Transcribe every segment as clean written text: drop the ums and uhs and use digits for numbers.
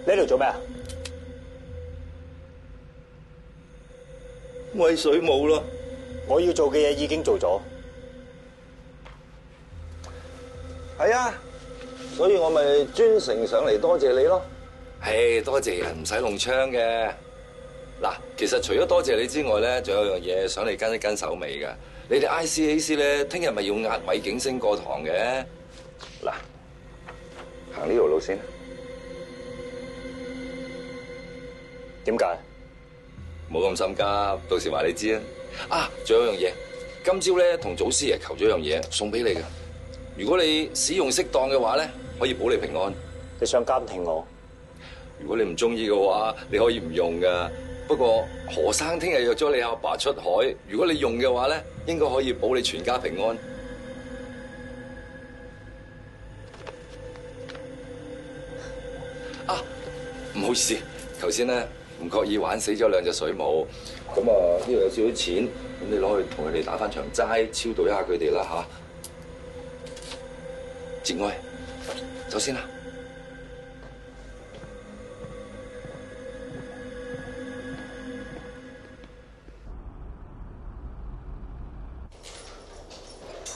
你喺度做咩啊？喂水冇咯。我要做嘅嘢已經做咗。係啊，所以我咪專程上嚟多謝你咯。唉，多謝人唔使弄槍嘅。嗱，其實除咗多謝你之外咧，仲有樣嘢想你跟一跟手尾㗎。你哋 ICAC 咧，聽日咪要押米景星過堂嘅。嗱，行呢條路先。點解？冇咁心急，到時話你知啊。啊，仲有樣嘢，今朝咧同祖師爺求咗樣嘢送俾你㗎。如果你使用適當嘅話咧，可以保你平安。你想監聽我？如果你唔中意嘅話，你可以唔用㗎。不過何生聽日約咗你阿爸出海，如果你用嘅話咧，應該可以保你全家平安。啊，唔好意思，頭先咧唔覺意玩死咗兩隻水母，咁啊呢度有少少錢，咁你攞去同佢哋打翻場齋，超度一下佢哋啦吓。節哀，走先啦。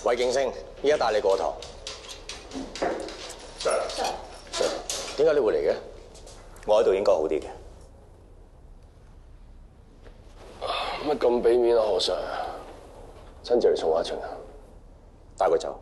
韋景星，依家帶你過堂。Sir，點解你會嚟嘅？我喺度應該好啲嘅。乜咁俾面啊，何 Sir？親自嚟送我一程啊！帶佢走。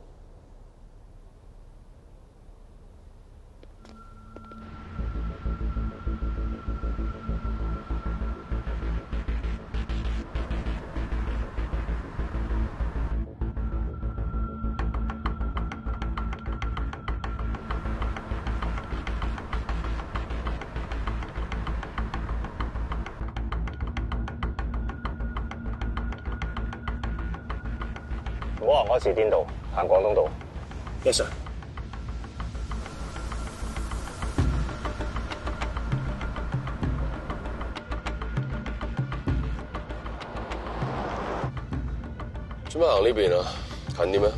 唔好行柯士甸道，行廣東道。Yes sir。做咩行呢邊啊？近啲咩？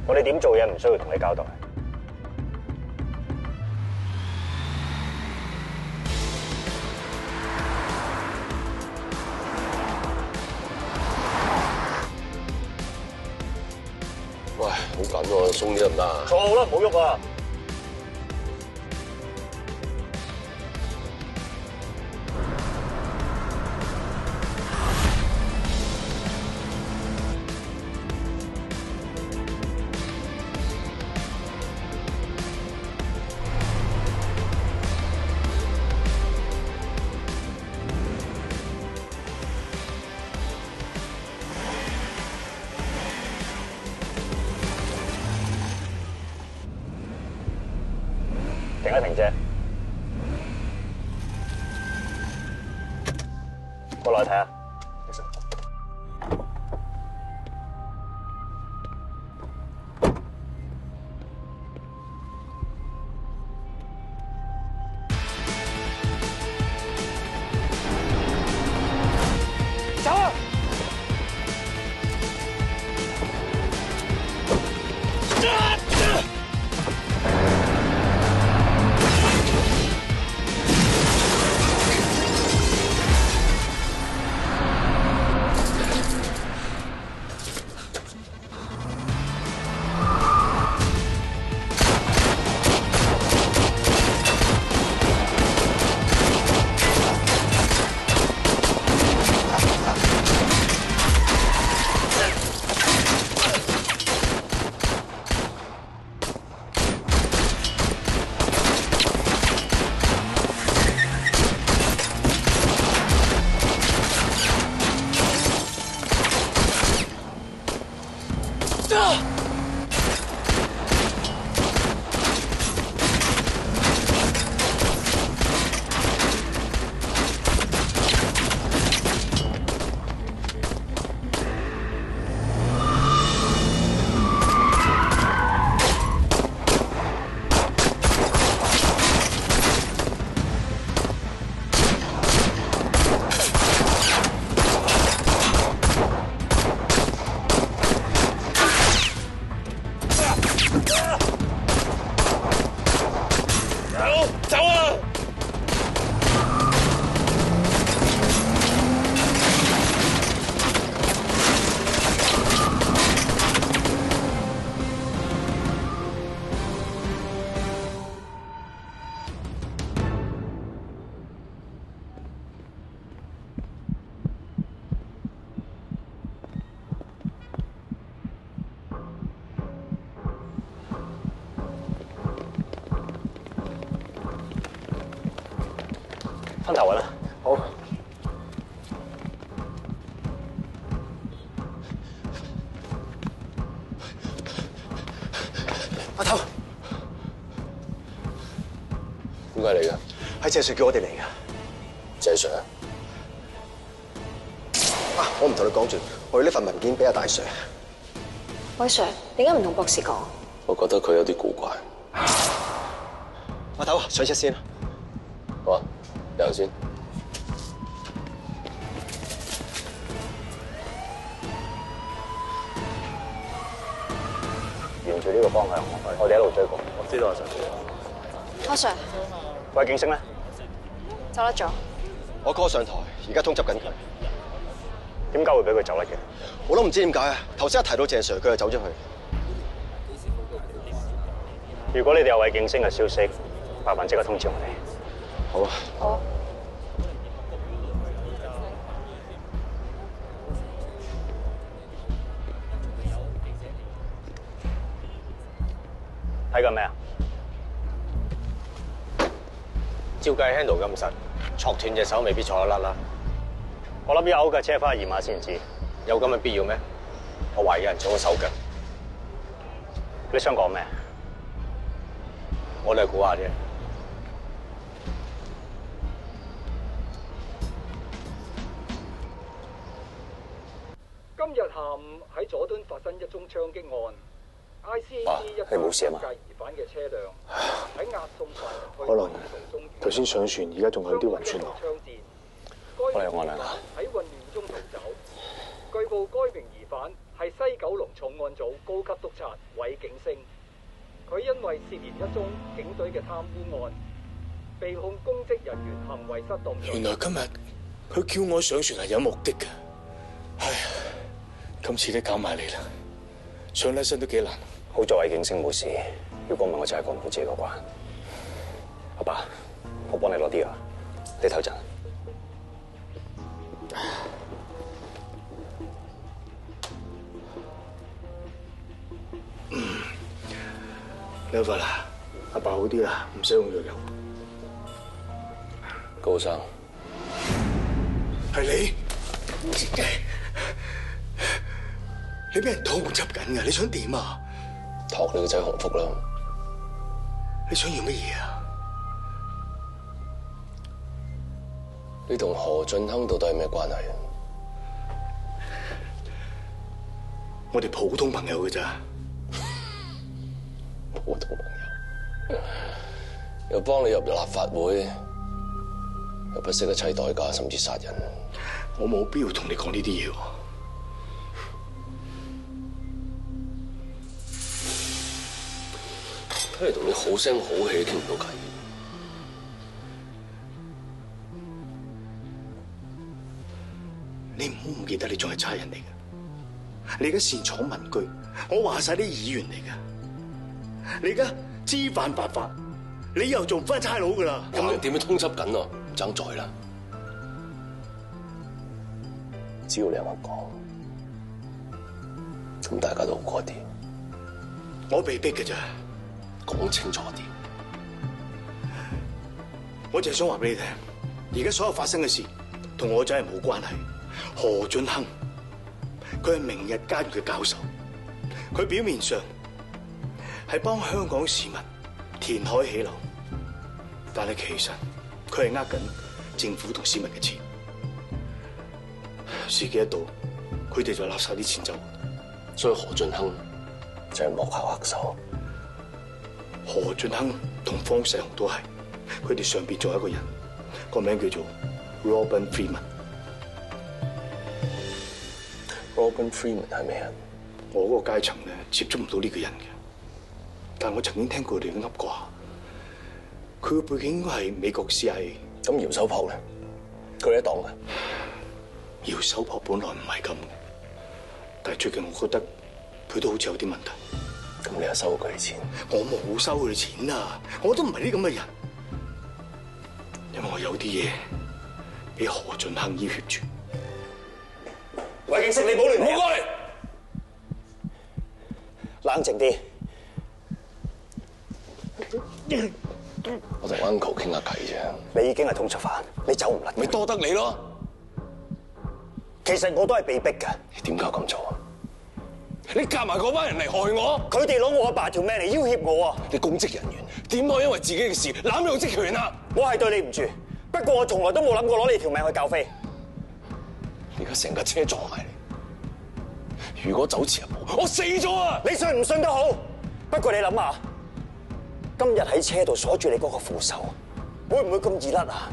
我哋點做嘢唔需要同你交代。喂，好緊喎，鬆啲得唔得啊？坐好啦，唔好喐啊！停一停啫，過來睇下。走啊！分頭揾啦。好。阿頭，點解嚟嘅？係謝 Sir 叫我哋嚟㗎。謝 Sir 啊，我唔同你講住，我要呢份文件俾阿大 Sir。喂 Sir， 點解唔同博士講？我覺得佢有啲古怪。阿頭，上車先。好啊，你行先。沿住呢個方向，我哋一路追過。我知道啊，Sir。阿 Sir， 喂，景星咧？走甩咗。我 call 上台，而家通緝緊佢。點解會俾佢走甩嘅？我都唔知點解啊！頭先一提到謝 Sir， 佢就走咗去。如果你哋有位景星嘅消息，麻煩即刻通知我哋。好啊。好。睇緊咩啊？照計 handle 咁實，戳斷隻手未必錯得甩啦。我諗要勾架車翻去驗下先知。有咁嘅必要咩？我懷疑有人做咗手腳。你想講咩？我哋係估下啫。今日下午喺佐敦發生一宗槍擊案 ，ICAC 一架你冇事啊嘛？介疑犯嘅車輛喺押送犯人去可能頭先上船，而家仲有啲暈船咯。我哋按量啦。喺混亂中逃走，據報該名疑犯係西九龍重案組高級督察韋景星，佢因為涉嫌一宗警隊嘅貪污案，被控公職人員行為失當罪。原來今日佢叫我上船係有目的嘅。唉，今次都搞埋你啦，上得身都幾難。好在韋景星冇事，如果唔係我就係過唔到自己個關。阿爸，我幫你攞啲啊，你唞陣。你好快啦，阿爸好啲啦，唔使用藥油。高生，係你？你俾人通緝緊㗎，你想點啊？託你個仔洪福啦。你想要乜嘢啊？你同何俊亨到底係咩關係啊？我哋普通朋友㗎咋。普通朋友，又幫你入立法會，又不惜一切代價，甚至殺人。我冇必要同你講呢啲嘢喎。睇嚟同你好聲好氣傾唔到偈。你唔好唔記得你仲係差人嚟㗎，你而家擅闖民居，我話晒啲議員嚟㗎。你而家知犯法法，你又做唔翻差佬㗎啦。咁點樣通緝緊啊？唔爭在啦。只要你有我講，咁大家都好過啲。我被逼嘅咋，講清楚啲。我就係想話俾你聽，而家所有發生嘅事同我仔係冇關係。何俊亨，佢係明日監獄嘅教授，佢表面上係幫香港市民填海起樓，但係其實佢係呃緊政府同市民嘅錢。時機一到，佢哋就攞晒啲錢走。所以何俊亨就係幕後黑手。何俊亨同方世雄都係，佢哋上邊仲有一個人，個名叫做 Robin Freeman。Robin Freeman 係咩人？我嗰個階層咧接觸唔到呢個人嘅，但係我曾經聽過佢哋噏過下，佢嘅背景應該係美國 CIA。咁姚守璞咧，佢哋一黨嘅。姚守璞本來唔係咁嘅，但係最近我覺得佢都好似有啲問題。咁你又收佢啲錢？我冇收佢錢啊！我都唔係啲咁嘅人，因為我有啲嘢俾何俊亨要挾住。韋景星，你冇亂嚟！唔好過嚟！冷靜啲。我同 uncle 傾下偈啫。你已經係通緝犯。你走唔甩，咪多得你咯。其實我都係被逼㗎。你點解咁做啊？你夾埋嗰班人嚟害我，佢哋攞我阿爸條命嚟要挾我啊！你公職人員點可以因為自己嘅事濫用職權啊？我係對你唔住，不過我從來都冇諗過攞你條命去教飛。而家成架車撞埋你，如果走遲一步，我死咗啊！你信唔信都好，不過你諗下，今日喺車度鎖住你嗰個扶手，會唔會咁易甩啊？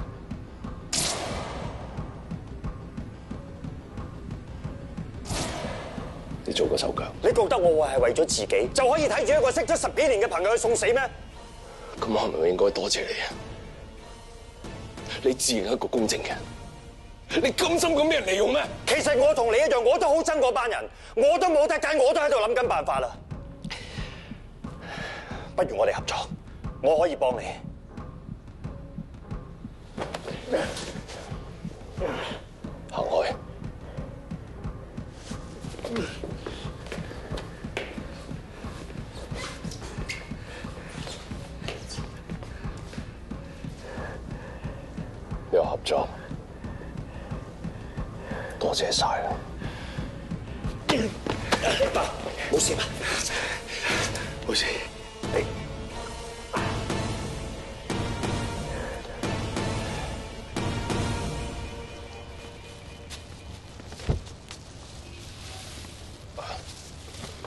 你做個手腳，你覺得我係為咗自己就可以睇住一個識咗10幾年嘅朋友去送死咩？咁我係咪應該多謝你啊？你自然係一個公正嘅人，你甘心咁俾人利用咩？其實我同你一樣，我都好憎嗰班人，我都冇得揀，我都喺度諗緊辦法啦。不如我哋合作，我可以幫你。行開。有合作，多謝晒啦。爸，冇事吧？冇事。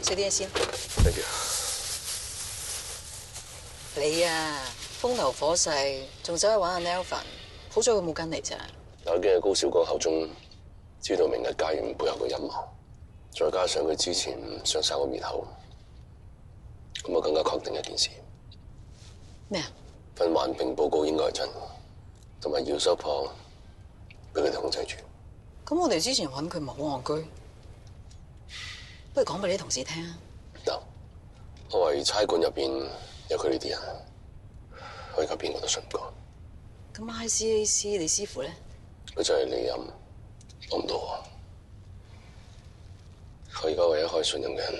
食啲嘢先。Thank you。你啊，風頭火勢，仲走去玩下 Nelvin， 好彩佢冇跟你咋。我見喺高少剛口中知道明日家園背後嘅陰謀，再加上佢之前想殺我滅口，咁我更加確定一件事。咩啊？份環評報告應該係真，同埋姚叔婆俾佢哋控制住。咁我哋之前揾佢咪好戇居？不如講俾你啲同事聽啊！得，我懷疑差館入邊有佢呢啲人，我而家邊個都信唔過。咁 ICAC 你師傅咧？佢就係離任，幫唔到我。我而家唯一可以信任嘅人，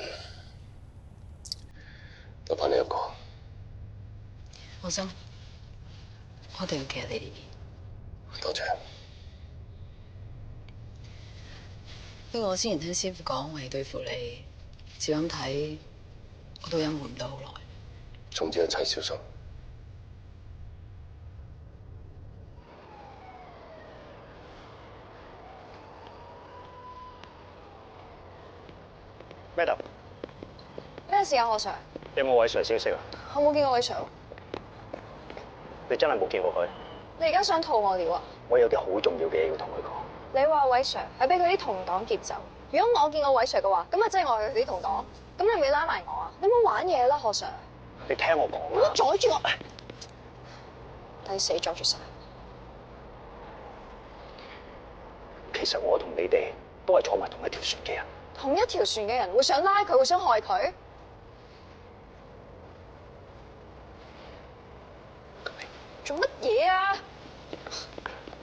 得返你一個。放心，我一定要企喺你呢邊。多謝。不過我之前聽師傅講，為對付你，照咁睇，我都隱瞞唔到好耐。總之一切小心。咩頭？咩事啊，何 Sir？你有冇偉 Sir 消息啊？我冇見過偉 Sir。你真係冇見過佢？你而家想套我料啊？我有啲好重要嘅嘢要同佢講。你話偉 Sir 係俾佢啲同黨劫走，如果我見過偉 Sir 嘅話，咁啊即係我係佢啲同黨，咁你咪拉埋我啊？你唔好玩嘢啦，何 Sir！你聽我講唔好阻住我，抵死阻住晒。其實我同你哋都係坐埋同一條船嘅人。同一條船嘅人會想拉佢，會想害佢。做乜嘢啊？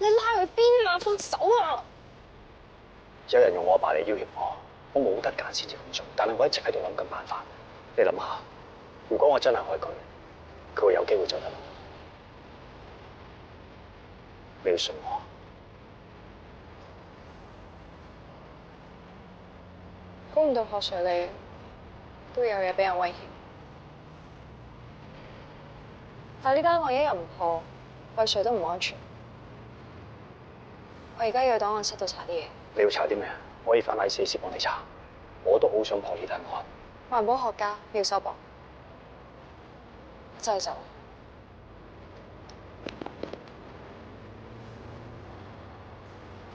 你拉佢邊啊？放手啊！有人用我阿爸嚟要挾我冇得揀先至咁做，但係我一直喺度諗緊辦法。你諗下，如果我真係害佢，佢會有機會走得甩。你要信我。估唔到何 Sir 你都有嘢俾人威脅，但係呢間我一日唔破，偉 Sir 都唔安全。我而家要去檔案室度查啲嘢。你要查啲咩啊？我可以翻 ICAC 幫你查。我都好想破呢單案。環保學家廖修博，真係走。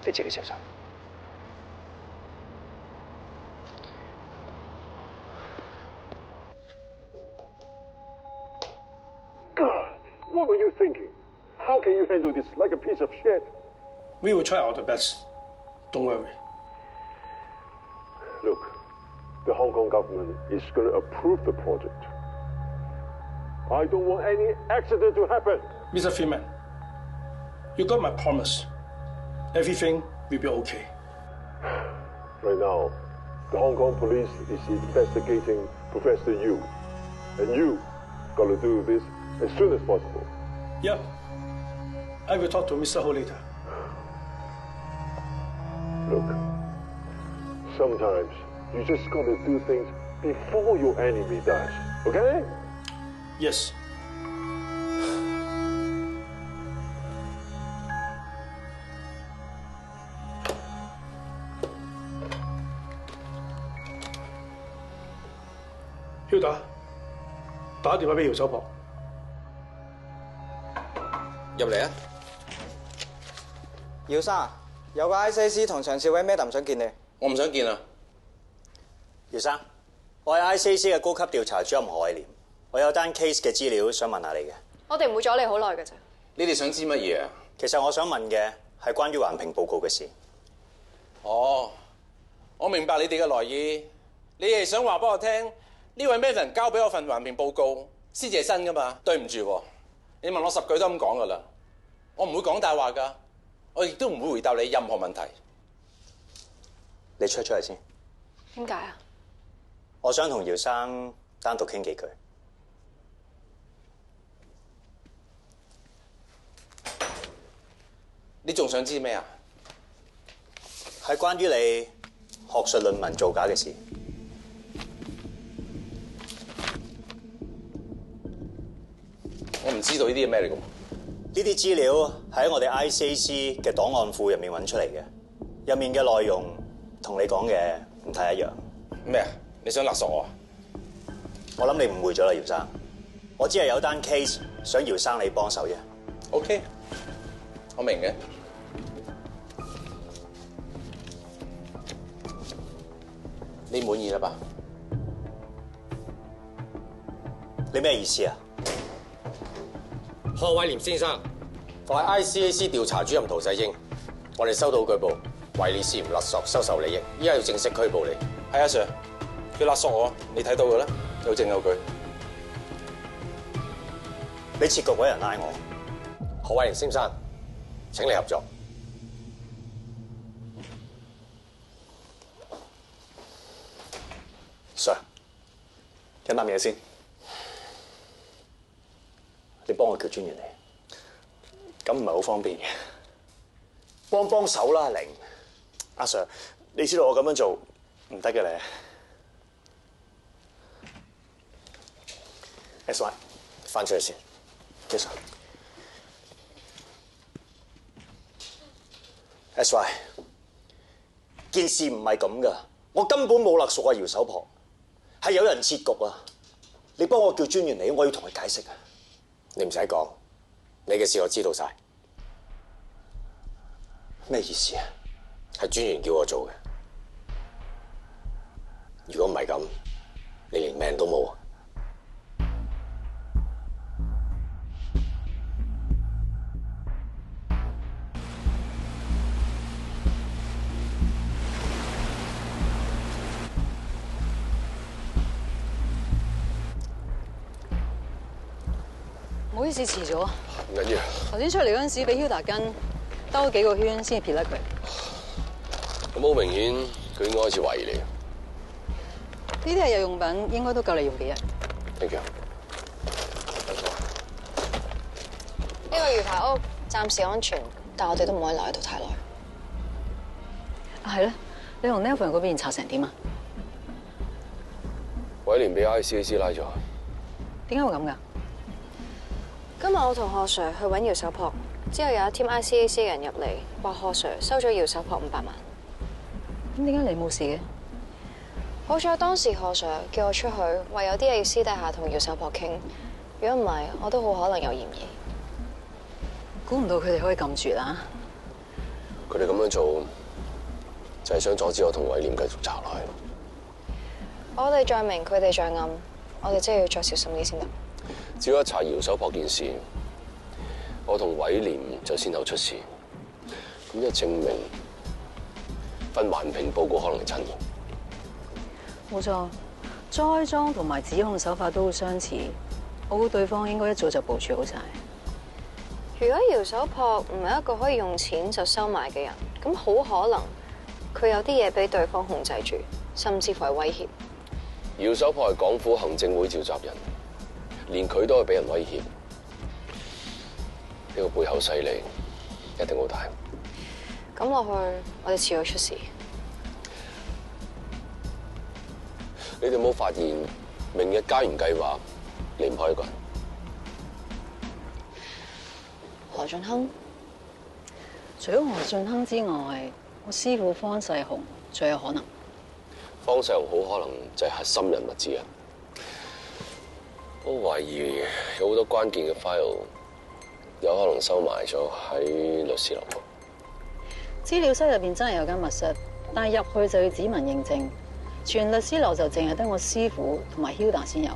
你自己小心。What were you thinking? How can you handle this like a piece of shit? We will try our best. Don't worry. Look, the Hong Kong government is going to approve the project. I don't want any accident to happen. Mr. Freeman, you got my promise. Everything will be okay. Right now, the Hong Kong police is investigating Professor Yu. And you got to do this as soon as possible. Yep. I will talk to Mr. Ho later. Look, sometimes you just gotta do things before your enemy does, okay? Yes. Hilda，打電話俾姚守博。入嚟啊！姚生，有個 ICAC 同陳少偉 Madam 想見你。我唔想見啊！姚生，我係 ICAC 嘅高級調查主任何偉廉，我有單 case 嘅資料想問下你嘅。我哋唔會阻你好耐嘅啫。你哋想知乜嘢啊？其實我想問嘅係關於環評報告嘅事。哦，我明白你哋嘅來意，你哋想話俾我聽，呢位 Madam 交俾我份環評報告先至係真噶嘛？對唔住喎，你問我10句都咁講噶啦，我唔會講大話噶，我亦都唔會回答你任何問題。你出嚟先。點解啊？我想同姚生單獨傾幾句。你仲想知咩啊？係關於你學術論文造假嘅事。我唔知道呢啲係咩嚟㗎。呢啲資料係喺我哋 ICAC 嘅檔案庫入面揾出嚟嘅，入面嘅內容同你講嘅唔太一樣。咩啊？你想勒索我啊？我諗你誤會咗啦，姚生。我只係有單 case 想姚生你幫手啫。OK， 我明嘅。你滿意啦吧？你咩意思啊？何偉廉先生，我係 ICAC 調查主任陶世英，我哋收到舉報，懷疑你涉嫌勒索、收受利益，依家要正式拘捕你。係啊 Sir， 佢勒索我，你睇到嘅啦，有證有據。你設局揾人拉我。何偉廉先生，請你合作。Sir， 飲啖嘢先。你幫我叫專員嚟，咁唔係好方便嘅。幫手啦，玲。阿 Sir， 你知道我咁樣做唔得嘅咧。SY， 翻出去先。Yes sir。SY， 件事唔係咁噶，我根本冇勒索阿姚守博，係有人設局啊！你幫我叫專員嚟，我要同佢解釋啊！你唔使講，你嘅事我知道晒。咩意思啊？係專員叫我做嘅。如果唔係咁，你連命都冇。唔好意思遲咗。唔緊要。頭先出嚟嗰陣時，俾 Hilda 跟兜咗幾個圈先至撇甩佢。咁好明顯，佢應該開始懷疑你。呢啲係日用品，應該都夠你用幾日。Thank you。呢個魚排屋暫時安全，但我哋都唔可以留喺度太耐。係咧，你同 Nelvin 嗰邊查成點啊？偉廉俾 ICAC 拉咗。點解會咁㗎？今日我同何 Sir 去揾姚守博，之後有一 team ICAC 嘅人入嚟，話何 Sir 收咗姚守博500萬。咁點解你冇事嘅？好彩當時何 Sir 叫我出去，話有啲嘢要私底下同姚守博傾，如果唔係，我都好可能有嫌疑。估唔到佢哋可以咁絕啦！佢哋咁樣做，就係想阻止我同偉廉繼續查落去。我哋再明，佢哋再暗，我哋真係要再小心啲先得。只要一查姚守博件事，我同偉廉就先後出事，咁就證明份環評報告可能係真嘅。冇錯，栽贓同埋指控手法都好相似，我估對方應該一早就部署好晒。如果姚守博唔係一個可以用錢就收買嘅人，咁好可能佢有啲嘢俾對方控制住，甚至乎係威脅。姚守博係港府行政會召集人，連佢都係俾人威脅。呢個背後勢力一定好大。咁落去，我哋遲早出事。你哋有冇發現明日家園計劃離唔開一個人？何俊亨。除咗何俊亨之外，我師傅方世雄最有可能。方世雄好可能就係核心人物之一。我懷疑有好多關鍵嘅 file 有可能收埋咗喺律師樓。資料室入邊真係有間密室，但係入去就要指紋認證。全律師樓就淨係得我師傅同埋 Hilda 先有。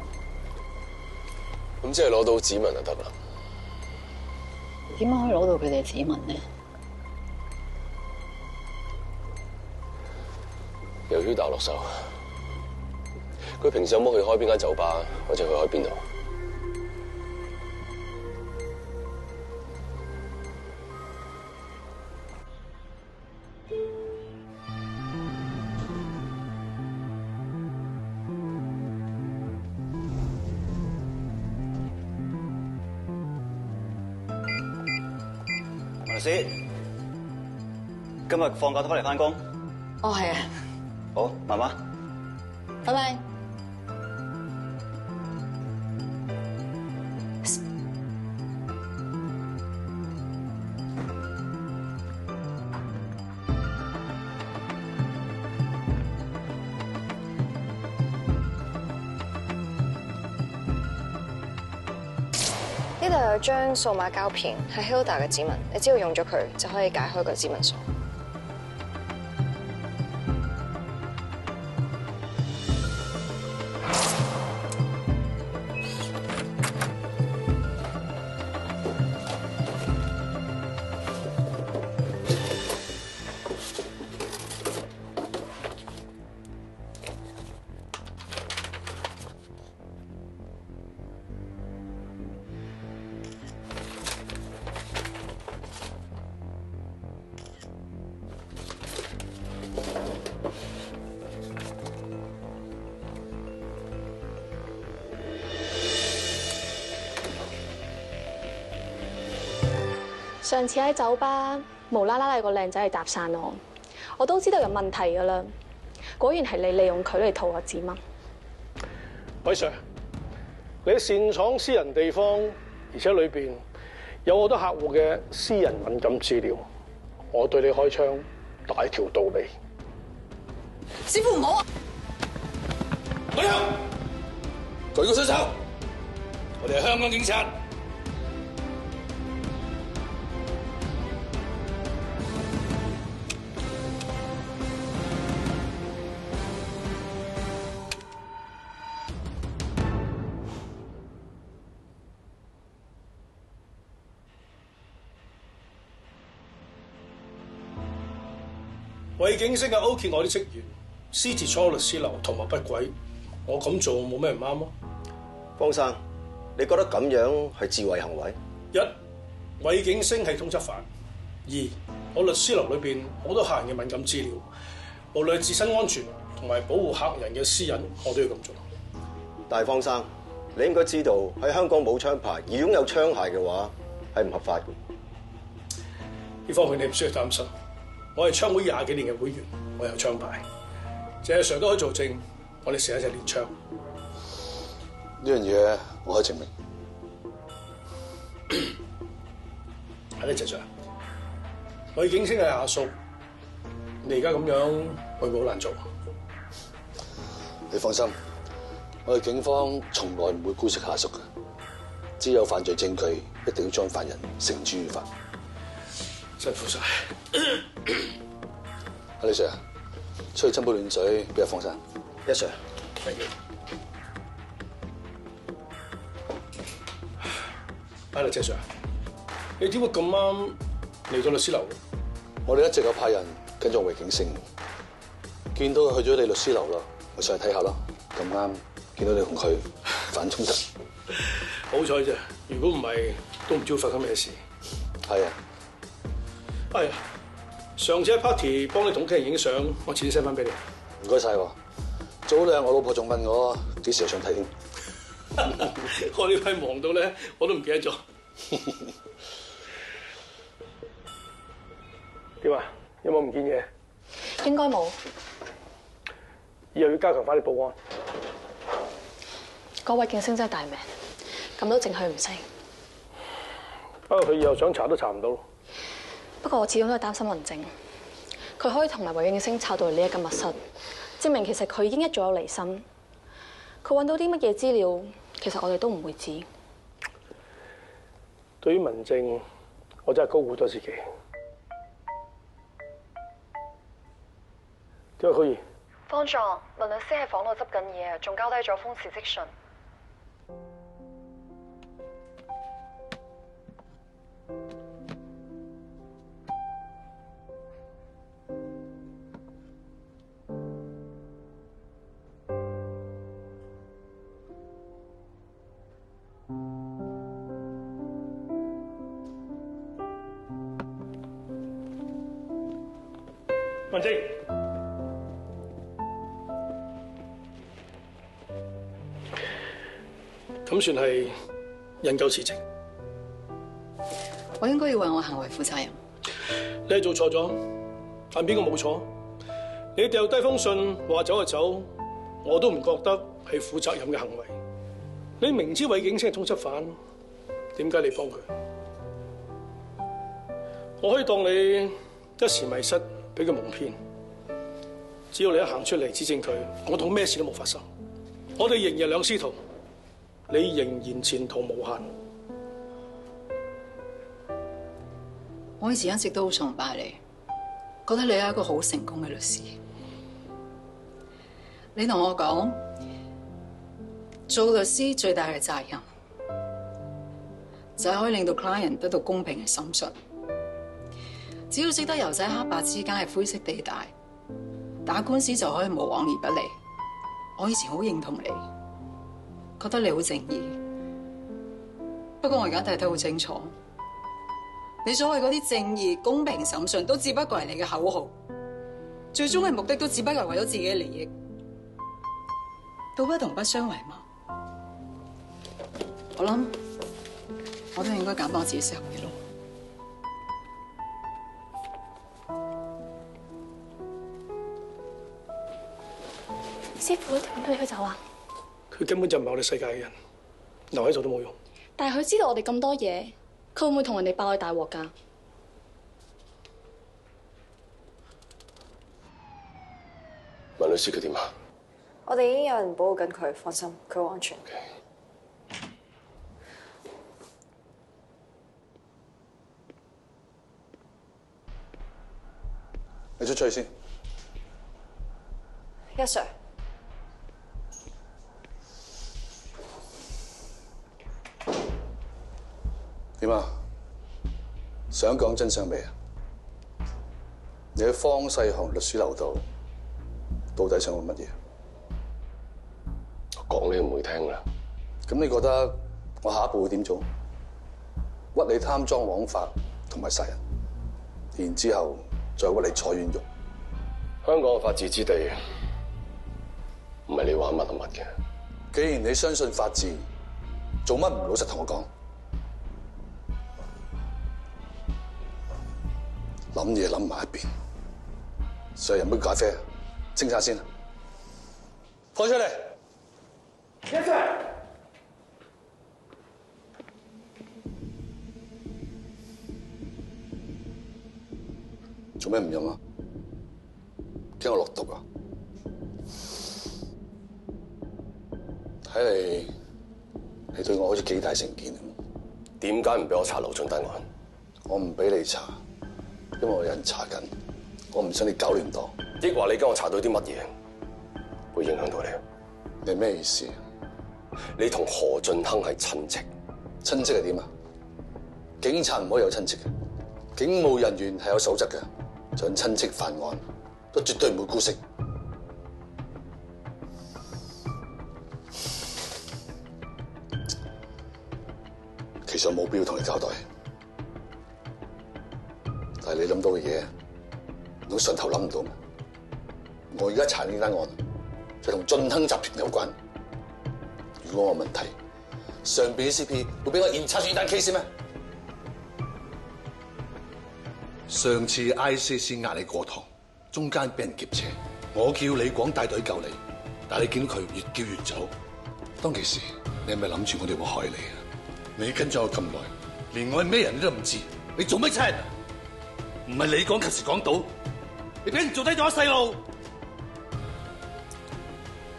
咁即係攞到指紋就得啦。點樣可以攞到佢哋嘅指紋呢？由 Hilda 落手。佢平時有冇去開邊間酒吧，或者去開邊度？律師，今日放假都返嚟返工？哦，係啊。好，慢慢。拜拜。呢度有張數碼膠片，係 Hilda 嘅指紋，你只要用咗佢就可以解開個指紋鎖。上次喺酒吧無啦啦有個靚仔嚟搭訕我都知道有問題㗎啦。果然係你利用佢嚟套我指紋。喂 Sir， 你擅闖私人地方，而且裏邊有好多客戶嘅私人敏感資料，我對你開槍大條道理。師傅唔好啊！舉手，舉個雙手，我哋係香港警察。為警星嘅勾結我啲職員，私自闖律師樓，圖謀不軌，我咁做冇咩唔啱咯。方生，你覺得咁樣係自衛行為？一，為警星係通緝犯；二，我律師樓裏邊好多客人嘅敏感資料，無論係自身安全同埋保護客人嘅私隱，我都要咁做。但係方生，你應該知道喺香港冇槍牌而擁有槍械嘅話係唔合法嘅。呢方面你唔需要擔心。我係槍會20幾年嘅會員，我有槍牌，謝 Sir 都可以做證，我哋成日一齊練槍。呢樣嘢我可以證明。係咧，謝 Sir， 我哋警星係下屬，你而家咁樣會唔會好難做？你放心，我哋警方從來唔會姑息下屬嘅，只有犯罪證據，一定要將犯人繩之於法。辛苦晒。阿李 Sir， 出去斟杯暖水俾阿方生。Yes Sir。Thank you。阿謝 Sir， 你點會咁啱嚟到律師樓？我哋一直有派人跟蹤魏景星，見到佢去咗你律師樓啦，我上去睇下啦。咁啱見到你同佢反衝突。好彩啫，如果唔係，都唔知會發生咩事。係啊。哎呀，上次喺 party 幫你同屋企人影相，我遲啲 send 翻俾你。唔該晒喎。早兩日我老婆仲問我幾時想睇添。我呢排忙到咧，我都唔記得咗。點啊？有冇唔見嘢？應該冇。以後要加強翻啲保安。嗰位警星真係大命，咁都淨佢唔識。不過佢以後想查都查唔到。不過我始終都係擔心文靜，佢可以同埋韋景星抄到嚟呢一間密室，證明其實佢已經一早有離心。佢揾到啲乜嘢資料，其實我哋都唔會知。對於文靜，我真係高估咗自己。點啊，高怡？方丈，文律師喺房度執緊嘢，仲交低咗封辭職信。文靜，咁算係引咎辭職。我應該要為我行為負責任。你係做錯咗，但邊個冇錯？你掉低封信話走就走，我都唔覺得係負責任嘅行為。你明知韋景星係通緝犯，點解你幫佢？我可以當你一時迷失，俾佢蒙騙。只要你一行出嚟指證佢，我當咩事都冇發生。我哋仍然兩師徒，你仍然前途無限。我以前一直都好崇拜你，覺得你係一個好成功嘅律師。你同我講，做律師最大嘅責任就係可以令到 client 得到公平嘅審訊。只要識得游喺黑白之間嘅灰色地帶，打官司就可以無往而不利。我以前好認同你，覺得你好正義。不過我而家睇得好清楚，你所謂嗰啲正義、公平審訊，都只不過係你嘅口號，最終嘅目的都只不過係為咗自己嘅利益，道不同不相為謀。我諗我都應該揀幫自己適合嘅路。師傅，點解佢走啊？佢根本就唔係我哋世界嘅人，留喺度都冇用。但係佢知道我哋咁多嘢，佢會唔會同人哋爆去大鑊㗎？文律師佢點啊？我哋已經有人保護緊佢，放心，佢好安全。你出去先。Yes, sir。點啊？想講真相未啊？你喺方世雄律師樓度，到底想講乜嘢？我講你唔會聽啦。咁你覺得我下一步會點做？屈你貪贓枉法同埋殺人，然之後再屈你坐冤獄。香港嘅法治之地，唔係你玩乜就乜嘅。既然你相信法治，做乜唔老實同我講？諗嘢諗埋一邊，上嚟飲杯咖啡，清晒先啦。放出嚟。Yes, sir。做咩唔飲啊？驚我落毒啊？睇嚟你對我好似幾大成見咁。點解唔俾我查劉俊德案？我唔俾你查，因為我有人查緊，我唔想你搞亂檔。抑或你驚我查到啲乜嘢，會影響到你？你咩意思？你同何俊亨係親戚？親戚係點啊？警察唔可以有親戚嘅，警務人員係有守則嘅。就算親戚犯案，都絕對唔會姑息。其實我冇必要同你交代，但係你諗到嘅嘢，我上頭諗唔到咩？我而家查呢單案，就同俊亨集團有關。如果我有問題，上邊啲 CP 會俾我嚴查住呢單 case 咩？上次 ICAC 壓你過堂，中間俾人劫車，我叫李廣帶隊救你，但係你見到佢越叫越走。當其時，你係咪諗住我哋會害你啊？你跟咗我咁耐，連我係咩人你都唔知，你做咩差人啊？唔係李廣及時講到，你俾人做低咗細路。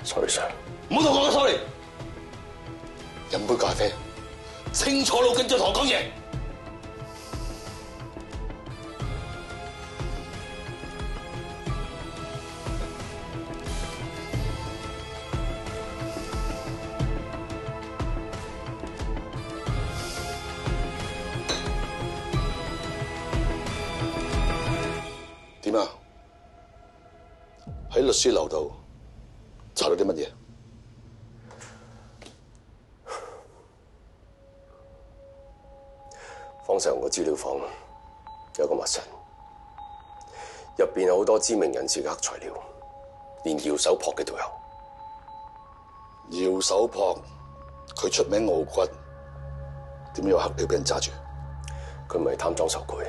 Sorry sir， 唔好同我講 sorry。飲杯咖啡，清楚腦筋再同我講嘢。點啊？喺律師樓度查到啲乜嘢？方世雄個資料房有個密室，入邊有好多知名人士嘅黑材料，連姚守璞嘅都有。姚守璞佢出名傲骨，點有黑料俾人揸住？佢唔係貪贓受賄，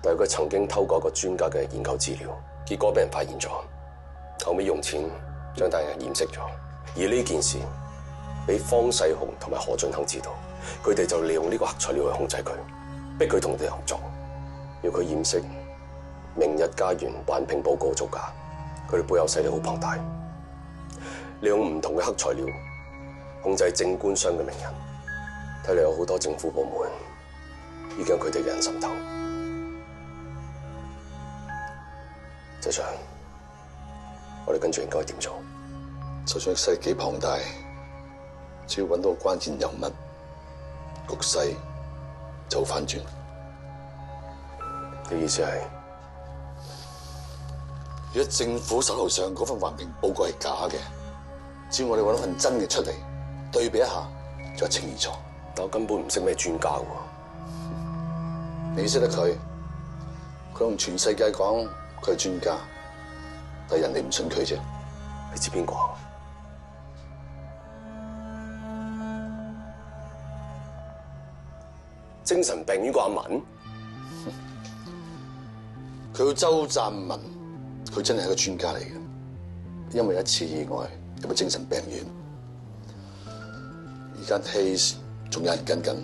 但係佢曾經偷過一個專家嘅研究資料，結果俾人發現咗，後尾用錢將大人掩飾咗。而呢件事俾方世雄同埋何俊亨知道，佢哋就利用呢個黑材料去控制佢，逼佢同佢哋合作，要佢掩飾明日家園環評報告造假。佢哋背後勢力好龐大，利用唔同嘅黑材料控制政官商嘅名人。睇嚟有好多政府部門已經有佢哋嘅人滲透。謝 Sir， 我哋跟住應該點做？就算勢力幾龐大，只要揾到關鍵人物，局勢就好反轉。你意思係？如果政府手頭上嗰份環評報告係假嘅，只要我哋揾到份真嘅出嚟，對比一下就一清二楚。但我根本唔識咩專家喎。你識得佢，佢同全世界講佢係專家，但係人哋唔信佢啫。你知邊個？精神病院個阿文，佢叫周湛文，佢真係一個專家嚟嘅。因為一次意外入咗精神病院，而家 case 仲有人跟緊，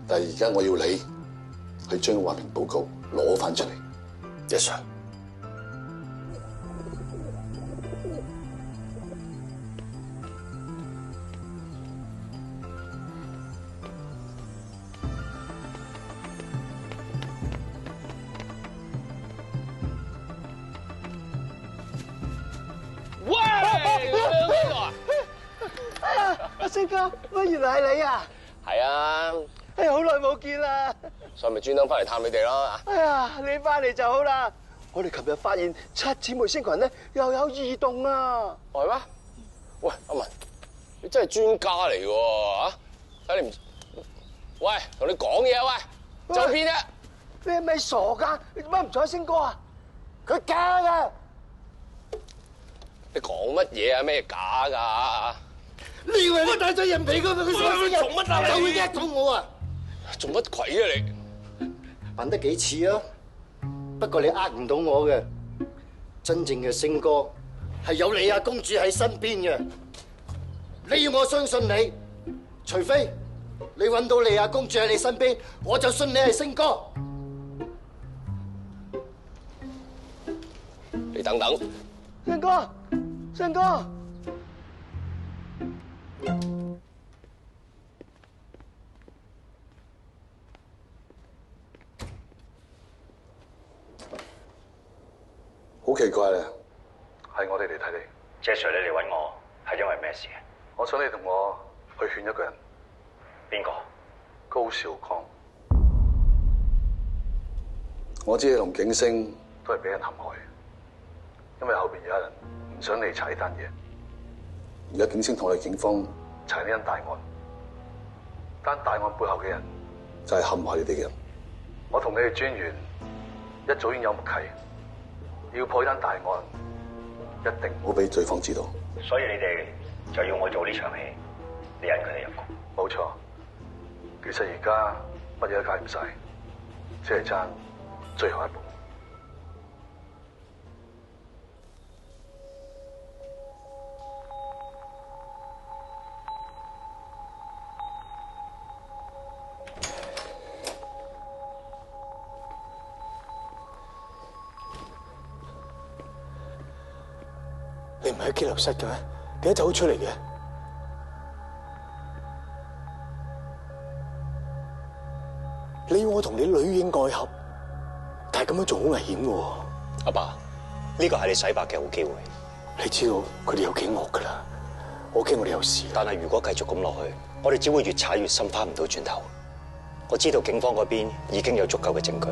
但係而家我要你去將環評報告攞翻出嚟。Yes sir。阿星哥，乜原來係你啊？係啊。哎呀，好耐冇見啦。所以咪專登翻嚟探你哋咯。哎呀，你翻嚟就好啦。我哋琴日發現七姊妹星群咧又有異動啊。係咩？喂，阿文，你真係專家嚟嘅喎嚇！睇你唔，喂，同你講嘢啊喂，走邊啫？你係咪傻㗎？你做乜唔睬星哥啊？佢假㗎。你講乜嘢啊？咩假㗎？你以為我戴咗人皮㗎嘛？佢傻先做乜啊？就會呃到我啊！做乜鬼啊你？扮得幾似啊？不過你呃唔到我嘅，真正嘅星哥係有莉亞公主喺身邊嘅。你要我相信你，除非你揾到莉亞公主喺你身邊，我就信你係星哥。你等等，星哥，星哥。好奇怪咧，係我哋嚟睇你。謝 Sir， 你嚟揾我係因為咩事？我想你同我去勸一個人。邊個？高兆剛。我知你同景星都係俾人陷害，因為後邊有人唔想你查呢單嘢。而家景星同我哋警方查呢單大案，單大案背後嘅人就係陷害你哋嘅人。我同你哋專員一早已經有默契。要破呢單大案，一定唔好俾對方知道。所以你哋就要我做呢場戲，你引佢哋入局。冇錯，其實而家乜嘢都解唔晒，只係爭最後一步。你唔係喺拘留室嘅咩？點解走出嚟嘅？你要我同你女應外合，但係咁樣做好危險嘅喎。阿爸，呢個係你洗白嘅好機會。你知道佢哋有幾惡㗎啦，我驚我哋有事。但係如果繼續咁落去，我哋只會越踩越深，翻唔到轉頭。我知道警方嗰邊已經有足夠嘅證據，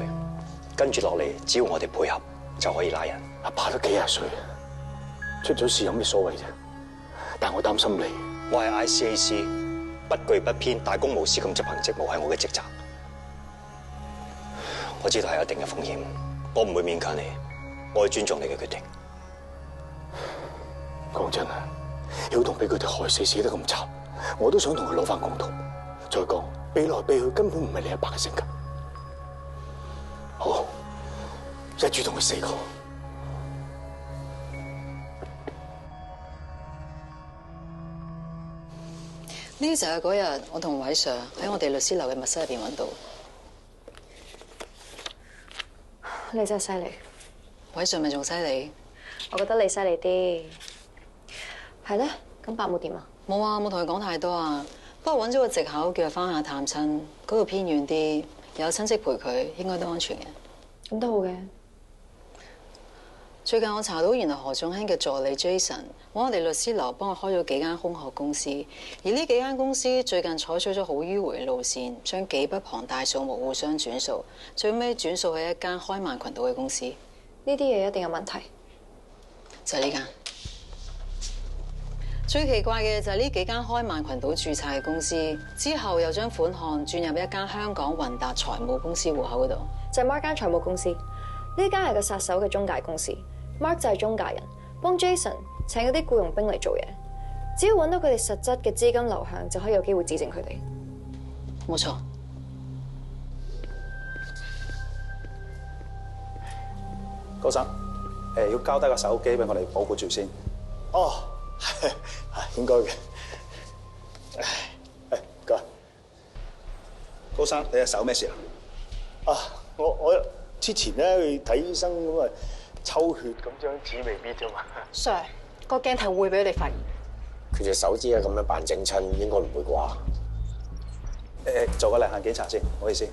跟住落嚟，只要我哋配合就可以拉人。阿爸都幾廿歲，出咗事有咩所謂啫？但我擔心你。我係 ICAC， 不懼不偏、大公無私咁執行職務係我嘅職責。我知道係有一定嘅風險，我唔會勉強你，我會尊重你嘅決定。講真啊，曉彤俾佢哋害死，死得咁慘，我都想同佢攞翻公道。再講，避來避去根本唔係你阿爸嘅性格。好，一於同佢死過。呢就係嗰日我同韋 Sir 喺我哋律師樓嘅密室入邊揾到。你真係犀利，韋 Sir 咪仲犀利？我覺得你犀利啲。係咧，咁伯母點啊？冇啊，冇同佢講太多啊。不過揾咗個藉口叫佢翻下探親，嗰度偏遠啲，有親戚陪佢，應該都安全嘅。咁都好嘅。最近我查到原來何仲興嘅助理 Jason 揾我哋律師樓幫佢開咗幾間空殼公司，而呢幾間公司最近採取咗好迂迴嘅路線，將幾筆龐大數目互相轉數，最尾轉數喺一間開曼群島嘅公司。呢啲嘢一定有問題。就係呢間。最奇怪嘅就係呢幾間開曼群島註冊嘅公司，之後又將款項轉入一間香港雲達財務公司戶口嗰度。就係 Mark 間財務公司，呢間係個殺手嘅中介公司。Mark 就係中介人，幫 Jason 請嗰啲僱傭兵嚟做嘢。只要揾到佢哋實質嘅資金流向，就可以有機會指證佢哋。冇錯。高生，要交低個手機俾我哋保護住先。哦，應該嘅。唔該。高生，你隻手咩事啊？我之前咧去睇醫生咁啊，抽血咁張紙未必啫嘛。Sir，個鏡頭會俾你哋發現。佢隻手指係咁樣扮整親，應該唔會啩？做個例行檢查先，唔好意思。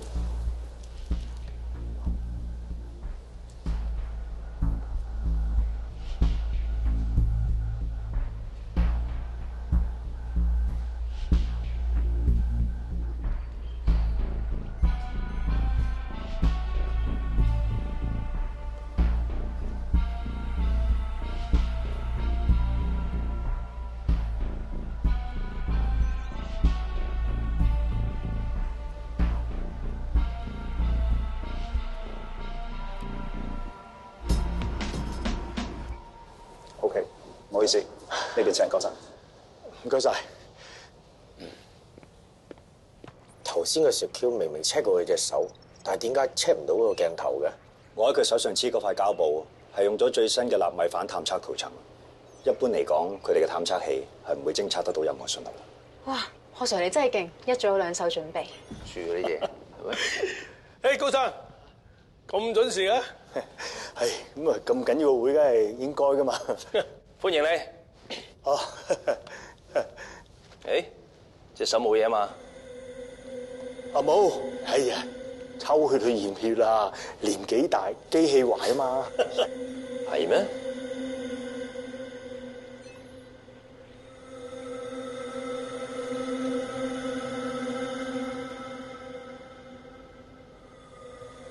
OK， 唔好意思，呢邊請高生。唔該晒。頭先個 secure 明明 check 過佢隻手，但係點解 check 唔到嗰個鏡頭嘅？我喺佢手上黐嗰塊膠布係用咗最新嘅納米反探測塗層。一般嚟講，佢哋嘅探測器係唔會偵測得到任何信號。哇，何 Sir 你真係勁，一早有兩手準備。住嗰啲嘢係咪？誒，高生咁準時啊！係咁啊，咁緊要個會，梗係應該噶嘛。歡迎你。哦。誒，隻手冇嘢嘛？阿冇，哎呀，抽血去驗血啦，年紀大，機器壞啊嘛。係咩？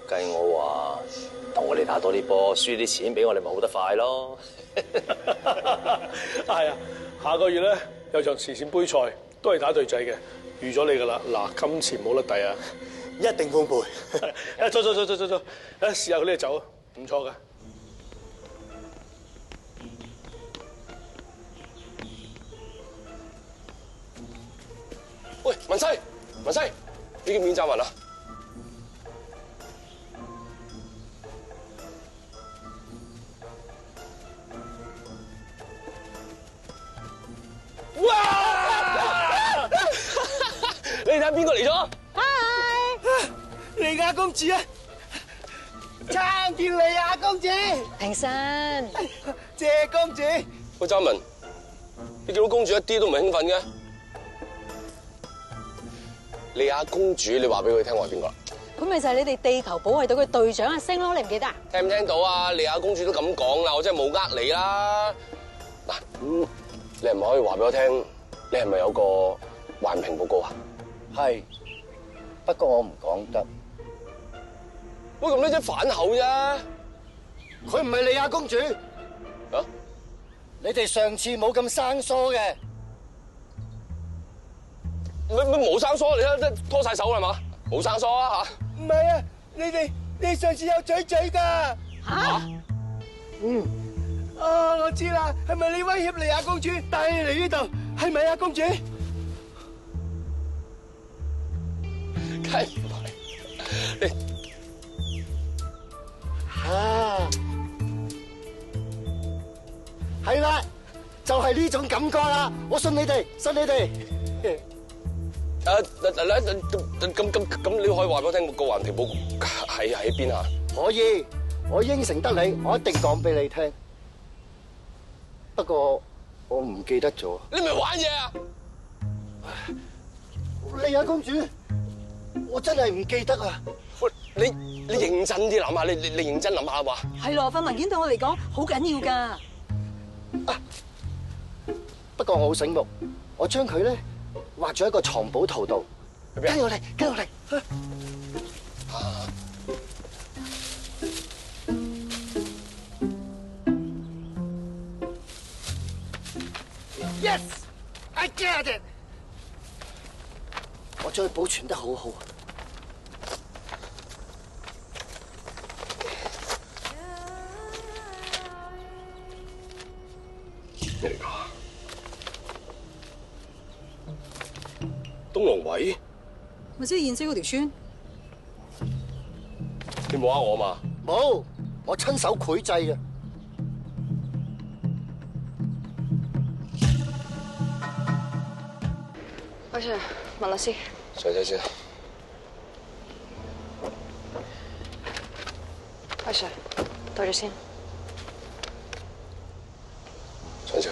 計我話，同我哋打多啲波，輸啲錢俾我哋，咪好得快咯。係啊，下個月咧有場慈善杯賽，都係打對仔嘅，預咗你噶啦。嗱，金錢冇得抵啊，一定奉陪。走，試下佢呢隻酒，唔錯噶。喂，文西，呢件免責文啊？睇邊個嚟咗？莉亞公主啊！參見莉亞公主。平身。謝公主。喂，周文，你見到公主一啲都唔係興奮嘅？莉亞公主，你話俾佢聽我係邊個？咁咪就係你哋地球保衛隊嘅隊長阿星咯，你唔記得啊？聽唔聽到啊？莉亞公主都咁講啦，我真係冇呃你啦。嗱，你係咪可以話俾我聽，你係咪有個環評報告啊？係，不過我唔講得。喂，咁你真係反口啫！佢唔係莉亞公主。啊？你哋上次冇咁生疏嘅。咪冇生疏，你睇拖晒手啦係嘛？冇生疏啊吓！唔係啊，你上次有嘴嘴㗎。吓？哦，我知啦，係咪你威脅莉亞公主帶你嚟呢度？係咪啊，公主？梗係唔係。啊，係啦，就係呢種感覺啦，我信你哋，信你哋。咁你可以話俾我聽個環評報告係喺邊啊？可以，我應承得你，我一定講俾你聽。不過我唔記得咗。你咪玩嘢啊！莉亞公主，我真係唔記得啊！喂，你認真啲諗下，你認真諗下嘛？係咯，份文件對我嚟講好緊要㗎。不過我好醒目，我將佢咧畫咗喺個藏寶圖度。跟我嚟，跟我嚟。Yes, I get it。我將佢保存得好好。咩嚟㗎？東龍位？咪即係燕姐嗰條村？你冇呃我嘛？冇，我親手繪製嘅。喂，Sir，文律師。上車先。喂，Sir，對住先。上車。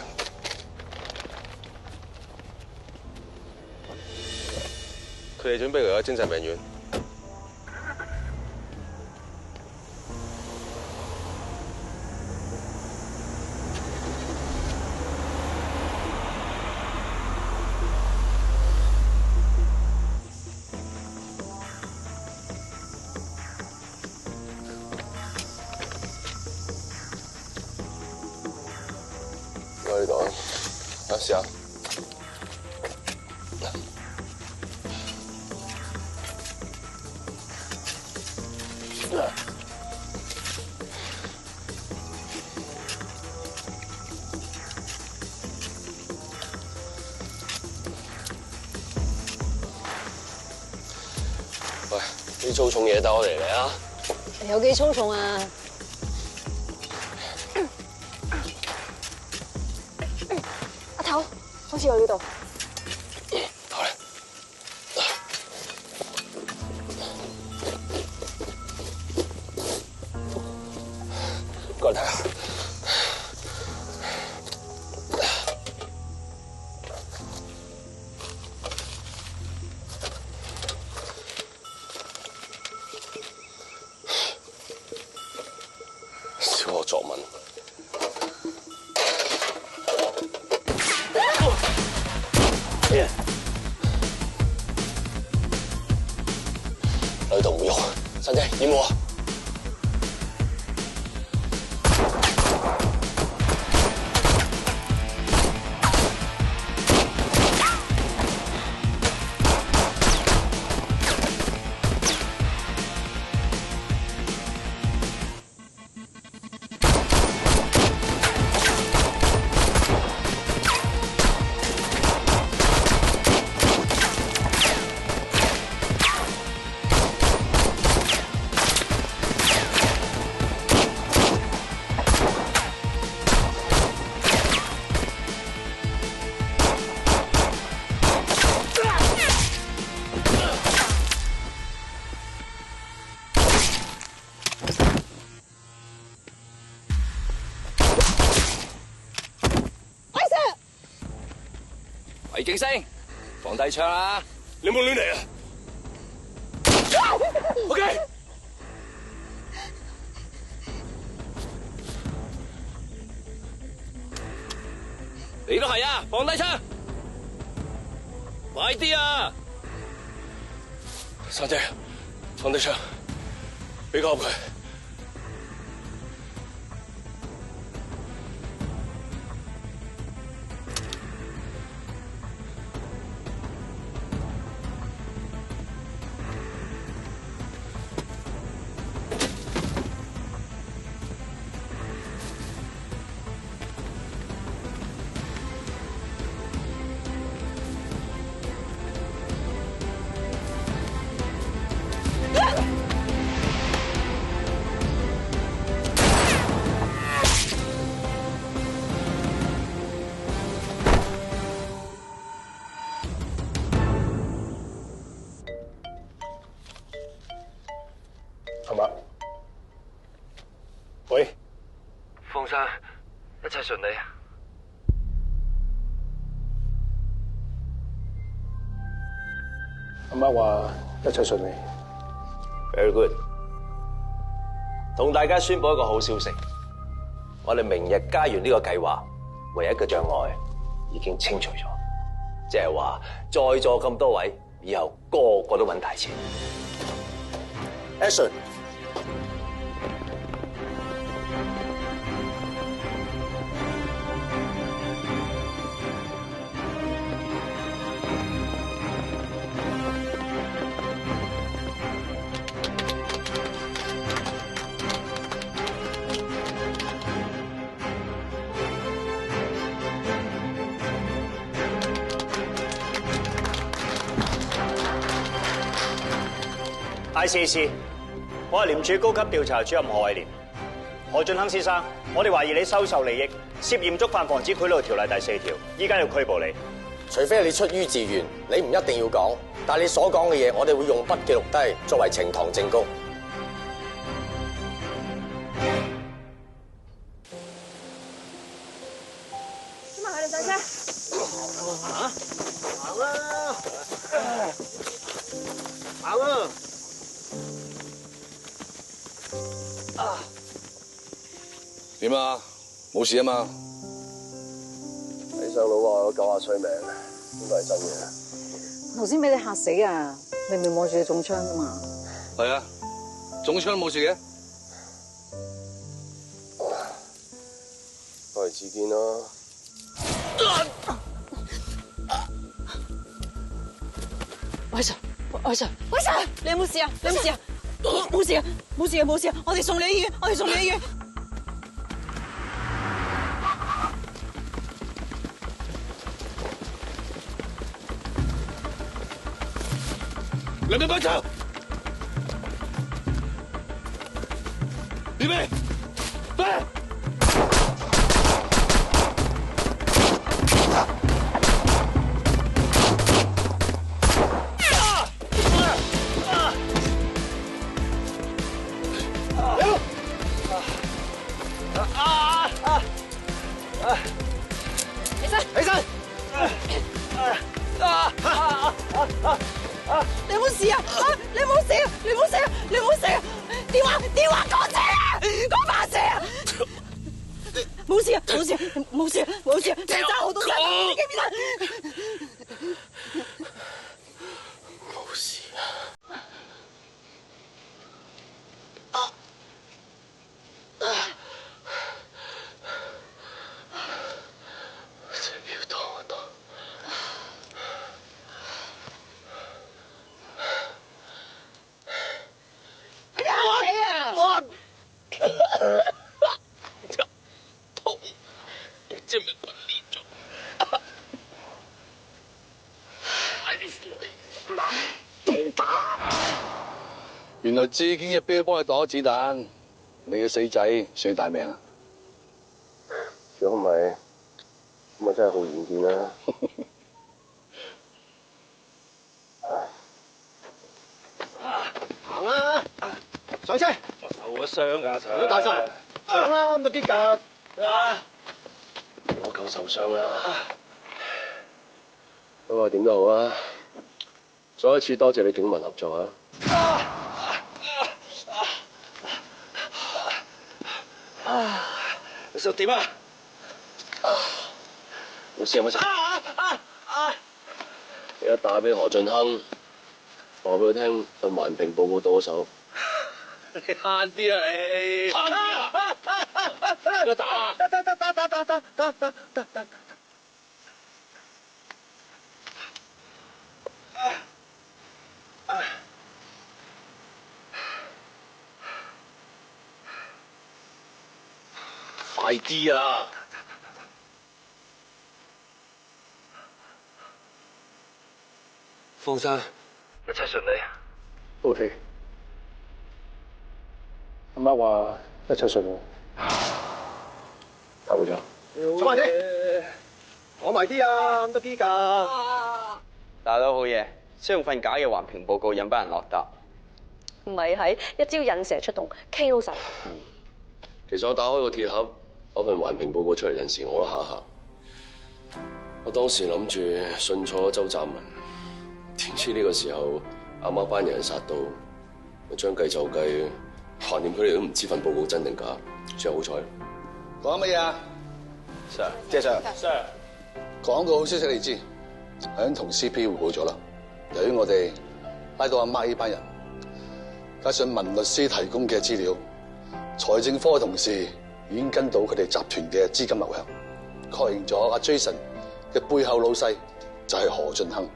佢哋準備嚟咗精神病院。我呢度啊，試下。喂，啲粗重嘢帶我嚟啊！有幾粗重啊？阿頭，好似有呢度。好啦，過嚟睇下。小學作文。女童唔喐，神姐掩護啊！魏景星，放低槍啦！你冇亂嚟啊 ！OK。你都係啊！放低槍，快啲啊！山姐，放低槍，俾個盒佢。係嘛？喂，方生，一切順利啊！阿媽話一切順利。Very good。同大家宣布一個好消息，我哋明日家園呢個計劃唯一嘅障礙已經清除咗，即係話在座咁多位以後個個都揾大錢。Action！ ICAC， 我係廉署高級調查主任何偉廉。何俊亨先生，我哋懷疑你收受利益，涉嫌觸犯防止賄賂條例第4條，依家要拘捕你。除非你出於自願，你唔一定要講，但係你所講嘅嘢，我哋會用筆記錄低，作為呈堂證供。點啊？佢哋上車。行啦，行啦。點啊？冇事啊嘛？你細佬話我救下衰命，應該係真嘅。頭先俾你嚇死啊！明明望住你中槍噶嘛。係啊，中槍冇事嘅。我哋自見啦。偉 Sir， 偉 Sir， 偉 Sir， 你有冇事啊？你有冇事啊？冇事啊！冇事啊！冇事啊！我哋送你醫院，我哋送你醫院。兩邊班長，預備，飛！起身！起身！你有冇事啊？你有冇事啊？你冇事啊？你冇事啊？電話講車啊！講白事啊！冇事啊！冇事啊！冇事啊！冇事啊！你揸好多車，你記唔記得？冇事啊！原來志堅嘅標幫你擋咗子彈，你嘅死仔算大命啊！如果唔係，咁我真係好遠見啦。行啦，上車。我受咗傷㗎，都大晒。上啦，咁多啲架。 我夠受傷啦！不過點都好啊，再一次多謝你警民合作啊！想點啊？冇事冇事。你一打俾何俊亨，話俾佢聽份環評報告到手。你慳啲啊你！慳啲啊！我打！得。快啲啊！方生，一切順利。 OK。阿媽話一切順利。透咗。做埋啲，攞埋啲啊，咁多啲㗎。大家都好嘢，先用份假嘅環評報告引班人落搭。唔係喺一招引蛇出洞 KO 晒。其實我打開個鐵盒，攞份環評報告出嚟陣時，我都嚇嚇。我當時諗住信錯咗周湛文，點知呢個時候阿媽班人殺到，將計就計，橫掂佢哋都唔知份報告真定假，真係好彩。講乜嘢啊 ？Sir， 謝 Sir。講個好消息你知，我已經同 CP 匯報咗啦。由於我哋拉到阿媽呢班人，加上文律師提供嘅資料，財政科嘅同事已經跟到佢哋集團嘅資金流向，確認咗阿 Jason 嘅背後老細就係何俊亨。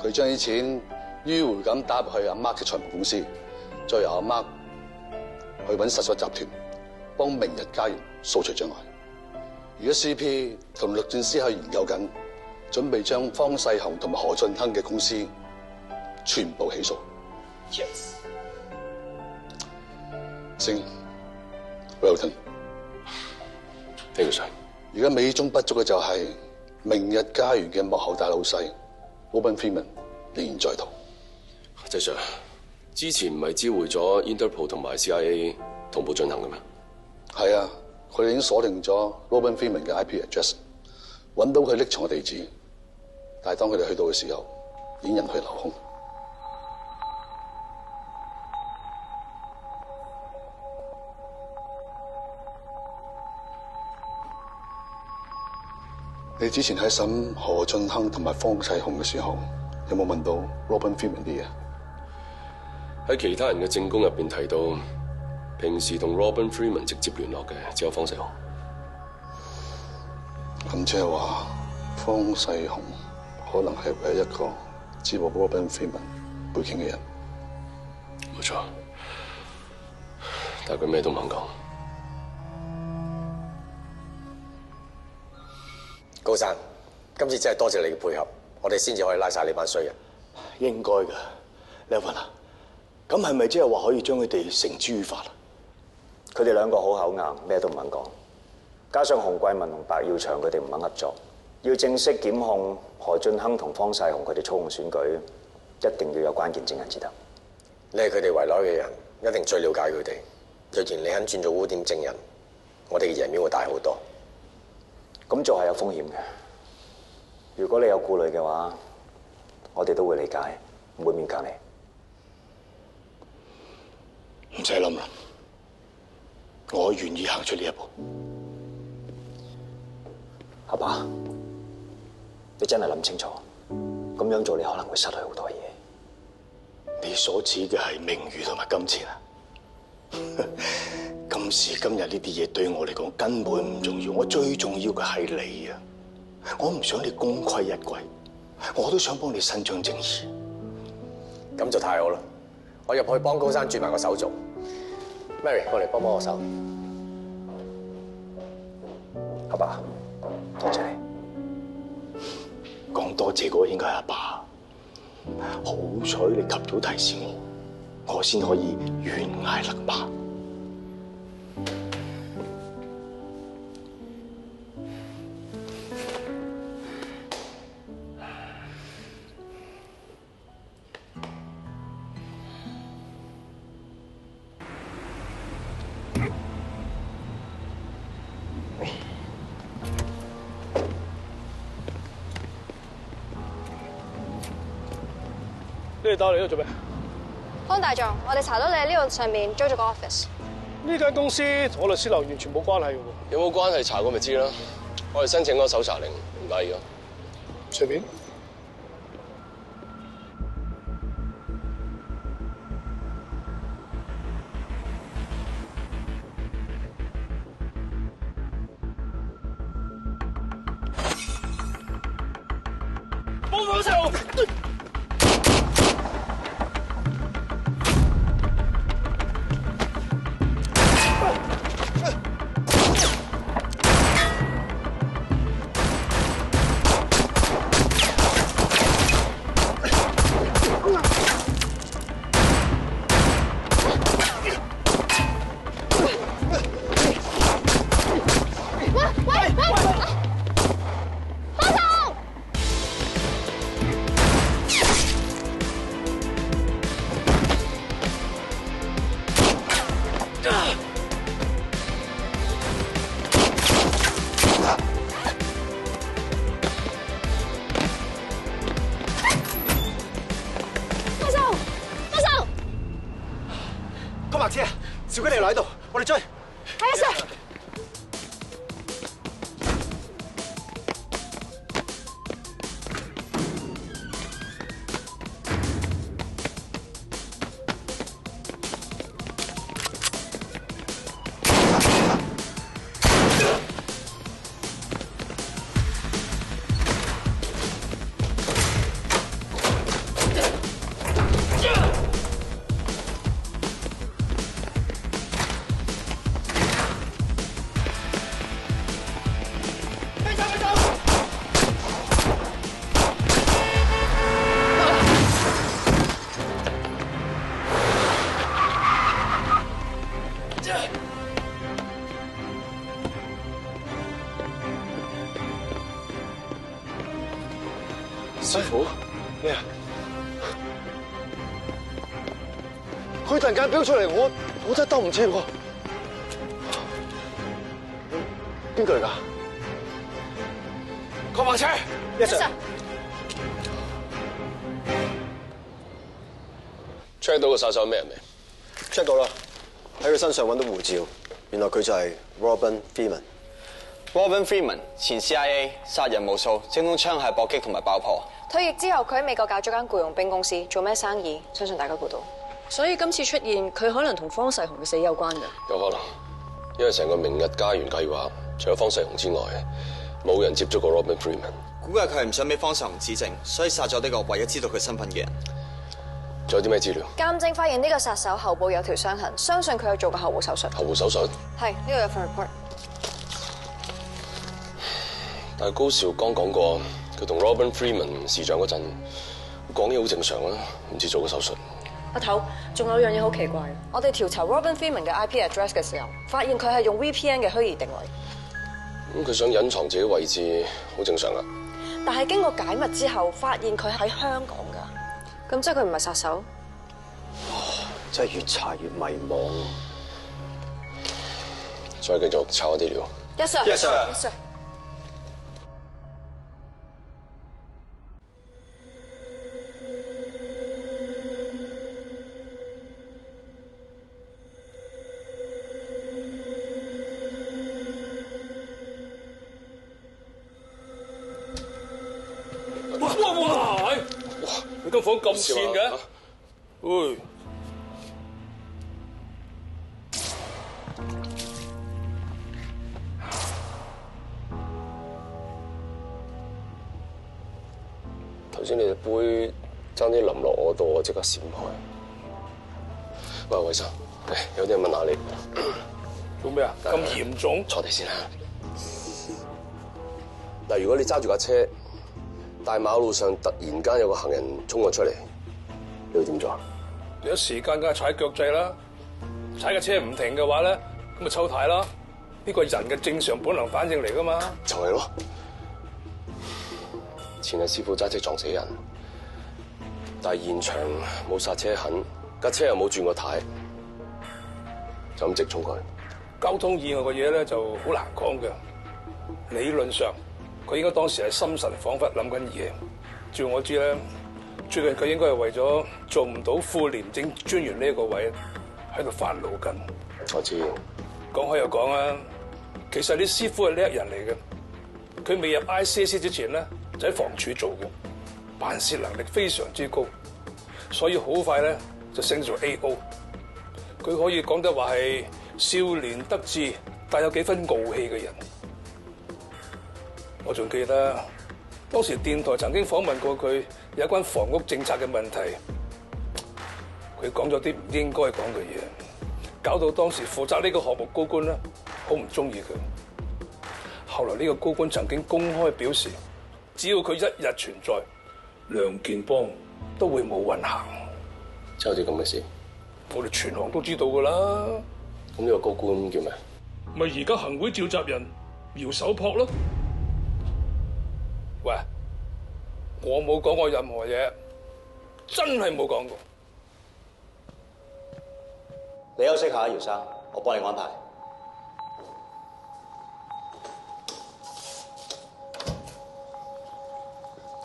佢將啲錢迂迴咁打入去阿 Mark 嘅財務公司，再由阿 Mark 去揾實屬集團，幫明日家園掃除障礙。而家 CP 同律政司係研究緊，準備將方世雄同埋何俊亨嘅公司全部起訴。Yes。星 Welton， Thank you sir。而家美中不足嘅就係明日家園嘅幕後大老細 Robin Freeman 仍然在逃。謝 Sir， 之前唔係知會咗 Interpol 同埋 CIA 同步進行嘅咩？係啊，佢哋已經鎖定咗 Robin Freeman 嘅 IP address， 揾到佢匿藏嘅地址，但係當佢哋去到嘅時候，已經人去樓空。你之前喺審何俊亨同埋方世雄嘅時候，有冇問到 Robin Freeman 啲嘢？喺其他人嘅證供入邊提到，平時同 Robin Freeman 直接聯絡嘅只有方世雄。咁即係話，方世雄可能係唯一一個知道 Robin Freeman 背景嘅人。冇錯，但係佢咩都唔肯講。高生，今次真係多謝你嘅配合，我哋先至可以拉晒呢班衰人。應該㗎 ，Levin 啊，咁係咪即係話可以將佢哋繩之於法啊？佢哋兩個好口硬，咩都唔肯講。加上洪桂民同白耀祥佢哋唔肯合作，要正式檢控何俊亨同方世雄佢哋操控選舉，一定要有關鍵證人至得。你係佢哋圍內嘅人，一定最了解佢哋。若然你肯轉做污點證人，我哋嘅贏面會大好多。咁做係有風險嘅。如果你有顧慮嘅話，我哋都會理解，唔會勉強你。唔使諗啦，我願意行出呢一步。阿爸，你真係諗清楚，咁樣做你可能會失去好多嘢。你所指嘅係名譽同埋金錢啊？今時今日呢啲嘢對我嚟講根本唔重要，我最重要嘅係你啊！我唔想你功虧一簣，我都想幫你伸張正義。咁就太好啦！我入去幫高生轉埋個手續。Mary， 過嚟幫我手。阿爸，多謝你。講多謝嗰個應該係阿爸。好彩你及早提示我先可以懸崖勒馬。你打嚟呢度做咩？方大狀，我哋查到你喺呢度上面租咗個 office。呢間公司同我律師樓完全冇關係嘅喎。有冇關係查過咪知啦。我哋申請嗰個搜查令，唔介意啊。隨便。幫手！白車，小雞你留喺度，我哋追。係啊，Sir。師傅，咩啊？佢突然間飆出嚟，我真係兜唔切喎。邊個嚟㗎？過馬車 ，Yes sir。check 到個殺手咩人未 ？check 到啦，喺佢身上揾到護照，原來佢就係 Robin Freeman。Robin Freeman 前 CIA 殺人無數，精通槍械搏擊同埋爆破。退役之後，佢喺美國搞咗間僱傭兵公司，做咩生意？相信大家估到。所以今次出現，佢可能同方世雄嘅死有關㗎。有可能，因為成個明日家園計劃，除咗方世雄之外，冇人接觸過 Robin Freeman。估計佢係唔想俾方世雄指證，所以殺咗呢個唯一知道佢身份嘅人。仲有啲咩資料？鑑證發現呢個殺手後部有條傷痕，相信佢有做過後部手術。後部手術？係，呢度有份 report。但係高兆剛講過，佢同 Robin Freeman 視像嗰陣講嘢好正常啊，唔似做過手術。阿頭，仲有樣嘢好奇怪，我哋調查 Robin Freeman 嘅 IP address 嘅時候，發現佢係用 VPN 嘅虛擬定位。咁佢想隱藏自己位置，好正常啊。但係經過解密之後，發現佢喺香港㗎。咁即係佢唔係殺手？真係越查越迷茫。再繼續抄一啲料。Yes sir。Yes sir。Yes sir。哇！你間房咁跣嘅？喂！頭先你隻杯爭啲淋落我度，我即刻閃開。喂，韋生，有啲嘢問下你。做咩啊？咁嚴重？坐地先啦。嗱，如果你揸住架車，大馬路上突然間有個行人衝咗出嚟，你會點做啊？有時間梗係踩腳掣啦，踩架車唔停嘅話咧，咁咪抽軚啦。呢個係人嘅正常本能反應嚟噶嘛。就係咯。前日師傅揸車撞死人，但係現場冇剎車痕，架車又冇轉過軚，就咁直衝佢。交通意外嘅嘢咧就好難講嘅。理論上，佢應該當時係心神恍惚諗緊嘢。照我知咧，最近佢應該係為咗做唔到副廉政專員呢一個位喺度煩惱緊。我知。講開又講啊，其實你師傅係叻人嚟嘅，佢未入 ICAC 之前咧就喺房署做嘅，辦事能力非常之高，所以好快咧就升做 AO。佢可以講得話係少年得志，帶有幾分傲氣嘅人。我仲記得當時電台曾經訪問過佢有關房屋政策嘅問題，佢講咗啲唔應該講嘅嘢，搞到當時負責呢個項目高官咧好唔中意佢。後來呢個高官曾經公開表示，只要佢一日存在，梁建邦都會冇運行。真有啲咁嘅事？我哋全行都知道㗎啦。咁呢個高官叫咩？咪而家行會召集人姚守樸咯。喂，我冇講過任何嘢，真係冇講過。你休息下，姚生，我幫你安排。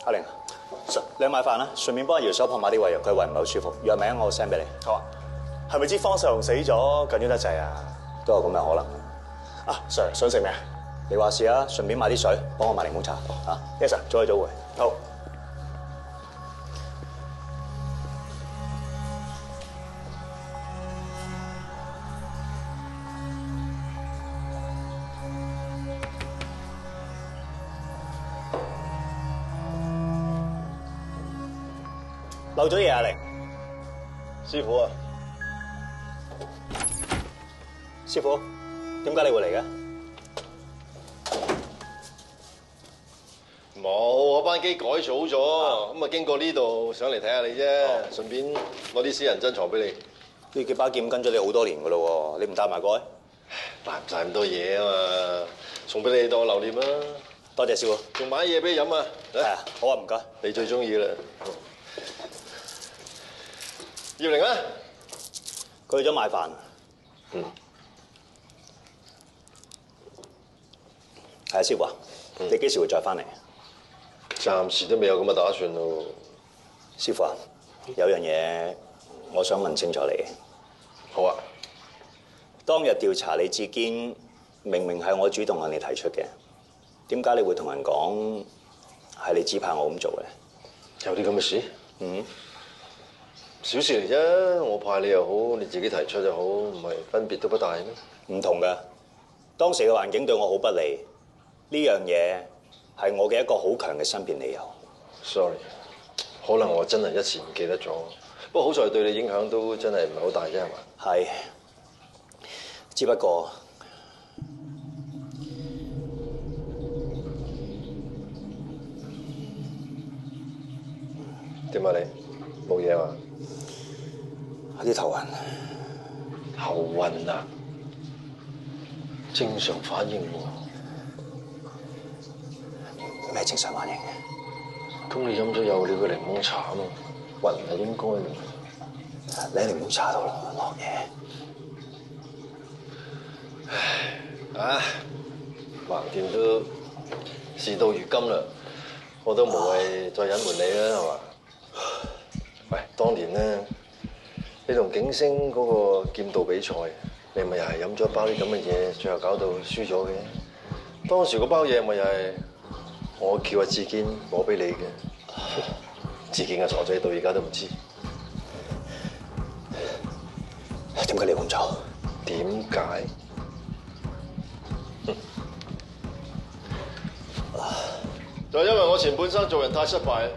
阿玲，你買飯啦，順便幫阿姚守樸買啲胃藥，佢胃唔係好舒服。藥名我 send 俾你。好啊。係咪知方世雄死咗緊要得滯啊？都有咁嘅可能。啊 ，Sir 想食咩？你話事啊，順便買啲水，幫我買檸檬茶。啊 ，Yes sir，早去早回。好。漏咗嘢啊，玲。師傅啊，師傅，點解你會嚟嘅？冇，我班機改組咗，咁啊經過呢度上嚟睇下你啫，順便攞啲私人珍藏俾你。呢幾把劍跟咗你好多年噶咯，你唔帶埋過去？帶唔晒咁多嘢啊嘛，送俾你當留念啦。多謝師傅，仲買嘢俾你飲啊？係啊，好啊，唔該。你最中意啦。葉玲咧，佢去咗買飯。嗯。係啊，師傅啊，你幾時會再翻嚟？暫時都未有咁嘅打算咯。師傅啊，有樣嘢我想問清楚你。好啊。當日調查李志堅，明明係我主動向你提出嘅，點解你會同人講係你指派我咁做嘅？有啲咁嘅事？嗯。小事嚟啫，我派你又好，你自己提出又好，唔係分別都不大咩？唔同㗎，當時嘅環境對我好不利，呢樣嘢係我嘅一個好強嘅申辯理由。Sorry， 可能我真係一時唔記得咗，不過好在對你影響都真係唔係好大啫，係嘛？係，只不過點啊你？冇嘢嘛？有啲頭暈。頭暈啊？正常反應喎。咩正常反應？咁你飲咗有料嘅檸檬茶啊嘛，暈係應該嘅。你喺檸檬茶度落嘢。唉，橫掂都事到如今啦，我都無謂再隱瞞你啦，係嘛？喂，當年咧，你同景星嗰個劍道比賽，你咪又係飲咗包啲咁嘅嘢，最後搞到輸咗嘅。當時嗰包嘢咪又係我叫阿志堅攞俾你嘅，志堅嘅傻仔到而家都唔知。點解你咁做？點解？就係因為我前半生做人太失敗，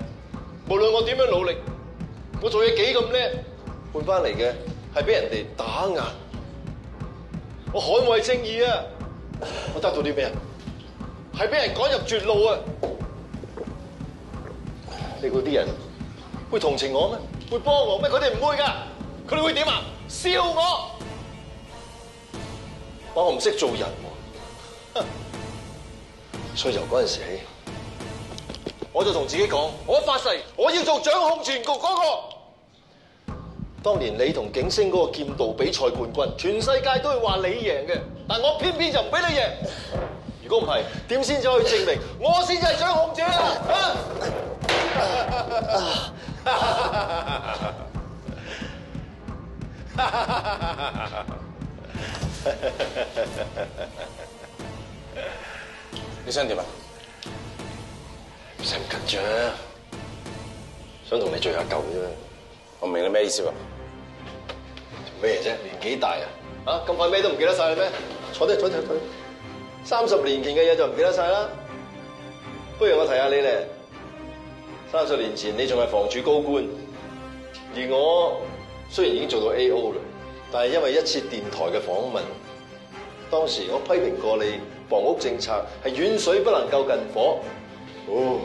無論我點樣努力，我做嘢幾咁叻，換翻嚟嘅係俾人哋打壓。我捍衛正義啊！我得到啲咩啊？係俾人趕入絕路啊！你估啲人會同情我咩？會幫我咩？佢哋唔會㗎，佢哋會點啊？笑我！話我唔識做人喎。所以由嗰陣時起，我就同自己講，我發誓我要做掌控全局嗰個。當年你同景星嗰個劍道比賽冠軍，全世界都會話你贏嘅，但我偏偏就唔俾你贏。如果唔係，點先至可以證明我先至係掌控者啊？你想點啊？唔使咁緊張，想同你聚下舊啫。我唔明你咩意思喎？咩啫？年紀大啊！啊，咁快咩都唔記得晒啦咩？坐低。30年前嘅嘢就唔記得晒啦。不如我提下你咧。30年前你仲係房署高官，而我雖然已經做到 AO 啦，但係因為一次電台嘅訪問，當時我批評過你房屋政策係遠水不能夠近火。哦，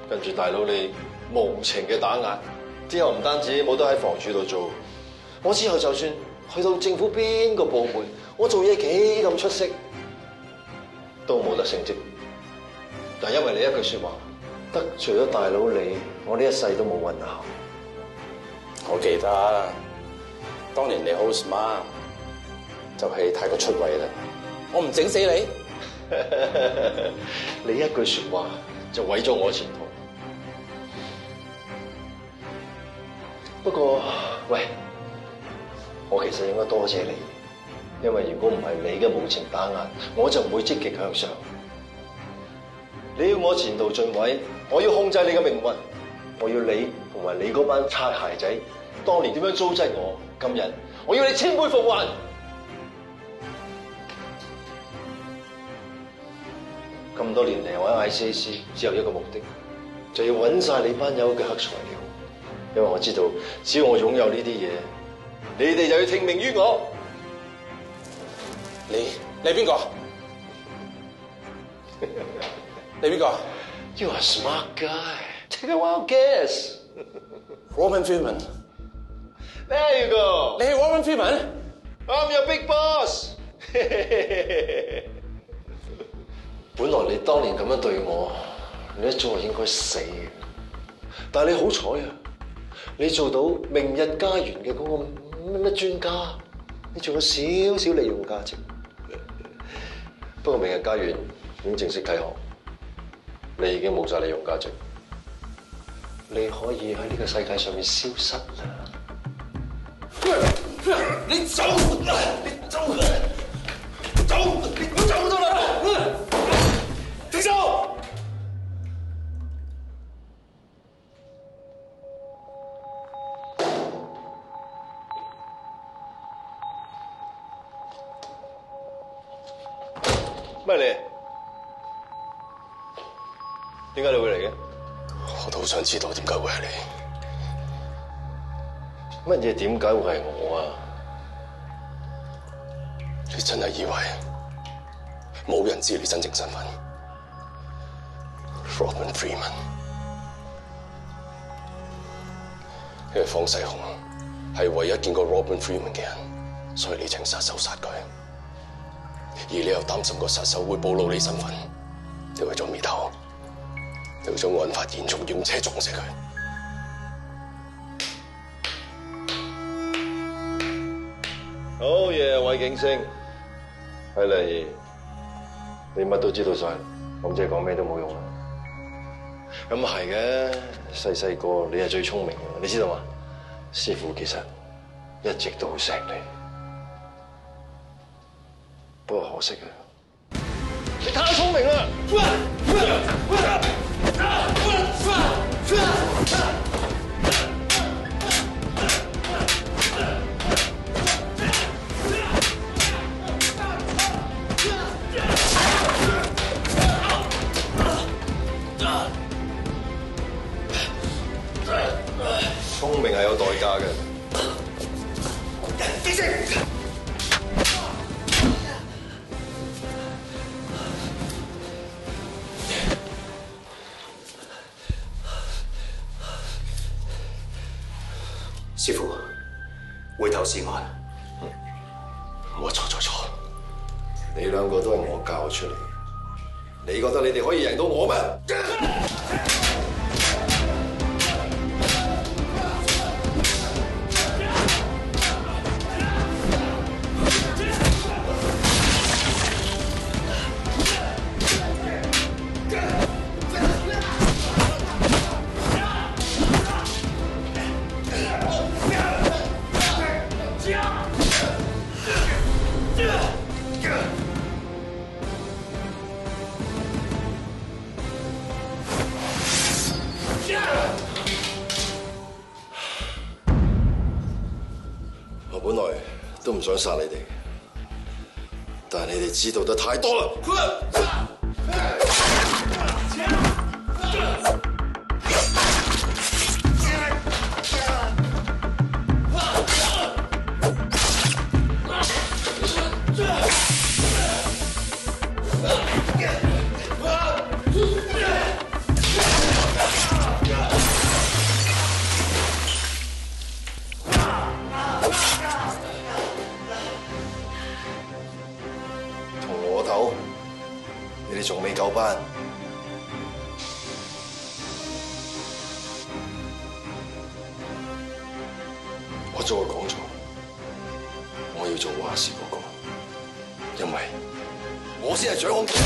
跟住大佬你無情嘅打壓，之後唔單止冇得喺房署度做，我之後就算去到政府邊個部門，我做嘢幾咁出色，都冇得升職。但係因為你一句說話，得罪咗大佬你，我呢一世都冇運行。我記得當年你好 smart， 就係太過出位啦。我唔整死你，你一句說話就毀咗我前途。不過，喂，我其實應該多謝你，因為如果唔係你嘅無情打壓，我就唔會積極向上。你要我前途盡毀，我要控制你嘅命運，我要你同埋你嗰班擦鞋仔當年點樣糟質我，今日我要你千倍奉還。咁多年嚟，我喺 ICAC 只有一個目的，就要揾晒你班友嘅黑材料，因為我知道只要我擁有呢啲嘢，你哋就要聽命於我。你邊個？你邊個 ？You are a smart guy. Take a wild guess. Robin Freeman. There you go. 你係 Robin Freeman? I'm your big boss. 本來你當年咁樣對我，你一早就應該死嘅。但係你好彩啊，你做到明日家園嘅嗰個咩專家，你仲有少少利用價值。不過明日家園已經正式啟航，你已經冇晒利用價值，你可以喺呢個世界上面消失啦。你走！你走！你走得啦！停手！咩嚟？點解你會嚟嘅？我都好想知道點解會係你。乜嘢點解會係我啊？你真係以為冇人知你真正身份 ？Robin Freeman， 因為方世雄係唯一見過 Robin Freeman 嘅人，所以你請殺手殺佢。而你又擔心個殺手會暴露你身份，你為咗滅口，你為咗案發現場用車撞死佢。好嘢，韋景星，睇嚟你乜都知道晒，咁即係講咩都冇用啦。咁係嘅，細個你係最聰明嘅，你知道嘛？師父其實一直都好錫你，不過可惜啊，你太聰明啦！聰明係有代價嘅。景星，師父，回頭是岸。我錯。你兩個都係我教出嚟，你覺得你哋可以贏到我咩？唔想殺你哋，但係你哋知道得太多啦。你哋仲未夠班，我早就講咗，我要做話事嗰個，因為我先係掌控權。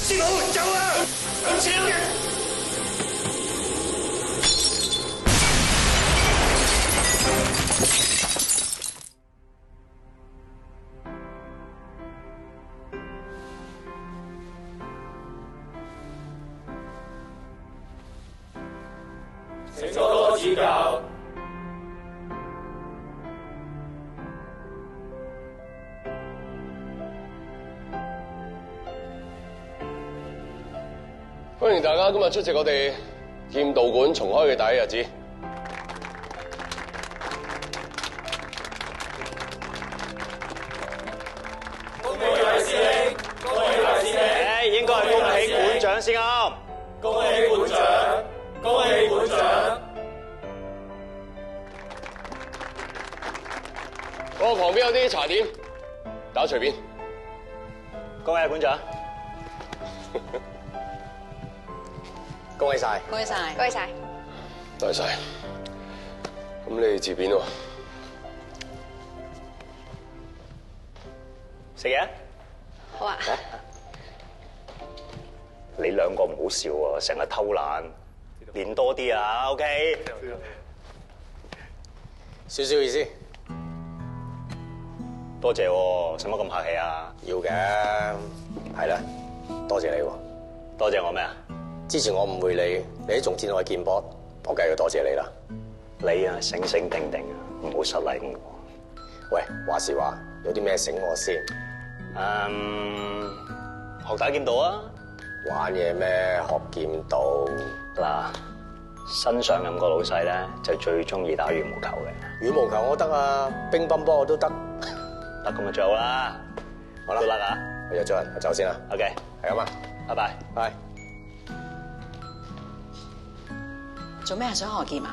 師傅，走啊！向前！請多多指教。歡迎大家今日出席我哋劍道館重開嘅第一日子。恭喜黎師兄，恭喜黎師兄，應該係恭喜館長先啱。恭喜館長，恭喜館長。我旁邊有啲茶點，打隨便。恭喜館長。恭喜晒！恭喜晒！恭喜晒！多謝晒。咁你哋自便喎。食嘢？好啊。你兩個唔好笑喎，成日偷懶，練多啲啊 ，OK？ 少少意思。多謝喎，使乜咁客氣啊？要嘅，係啦，多謝你喎。多謝我咩啊？之前我誤會你，你都仲知道我係劍波，我梗係要多謝你啦。你啊，醒醒定定啊，唔好失禮我。喂，話時話，有啲咩醒我先？學打劍道啊！玩嘢咩？學劍道嗱，新上任個老細咧就最中意打羽毛球嘅。羽毛球我得啊，乒乓波我都得。得咁咪最好啦。好啦，得啦，我約咗人，我走先啦。OK，係咁啊，拜拜。拜。做咩係想學劍啊？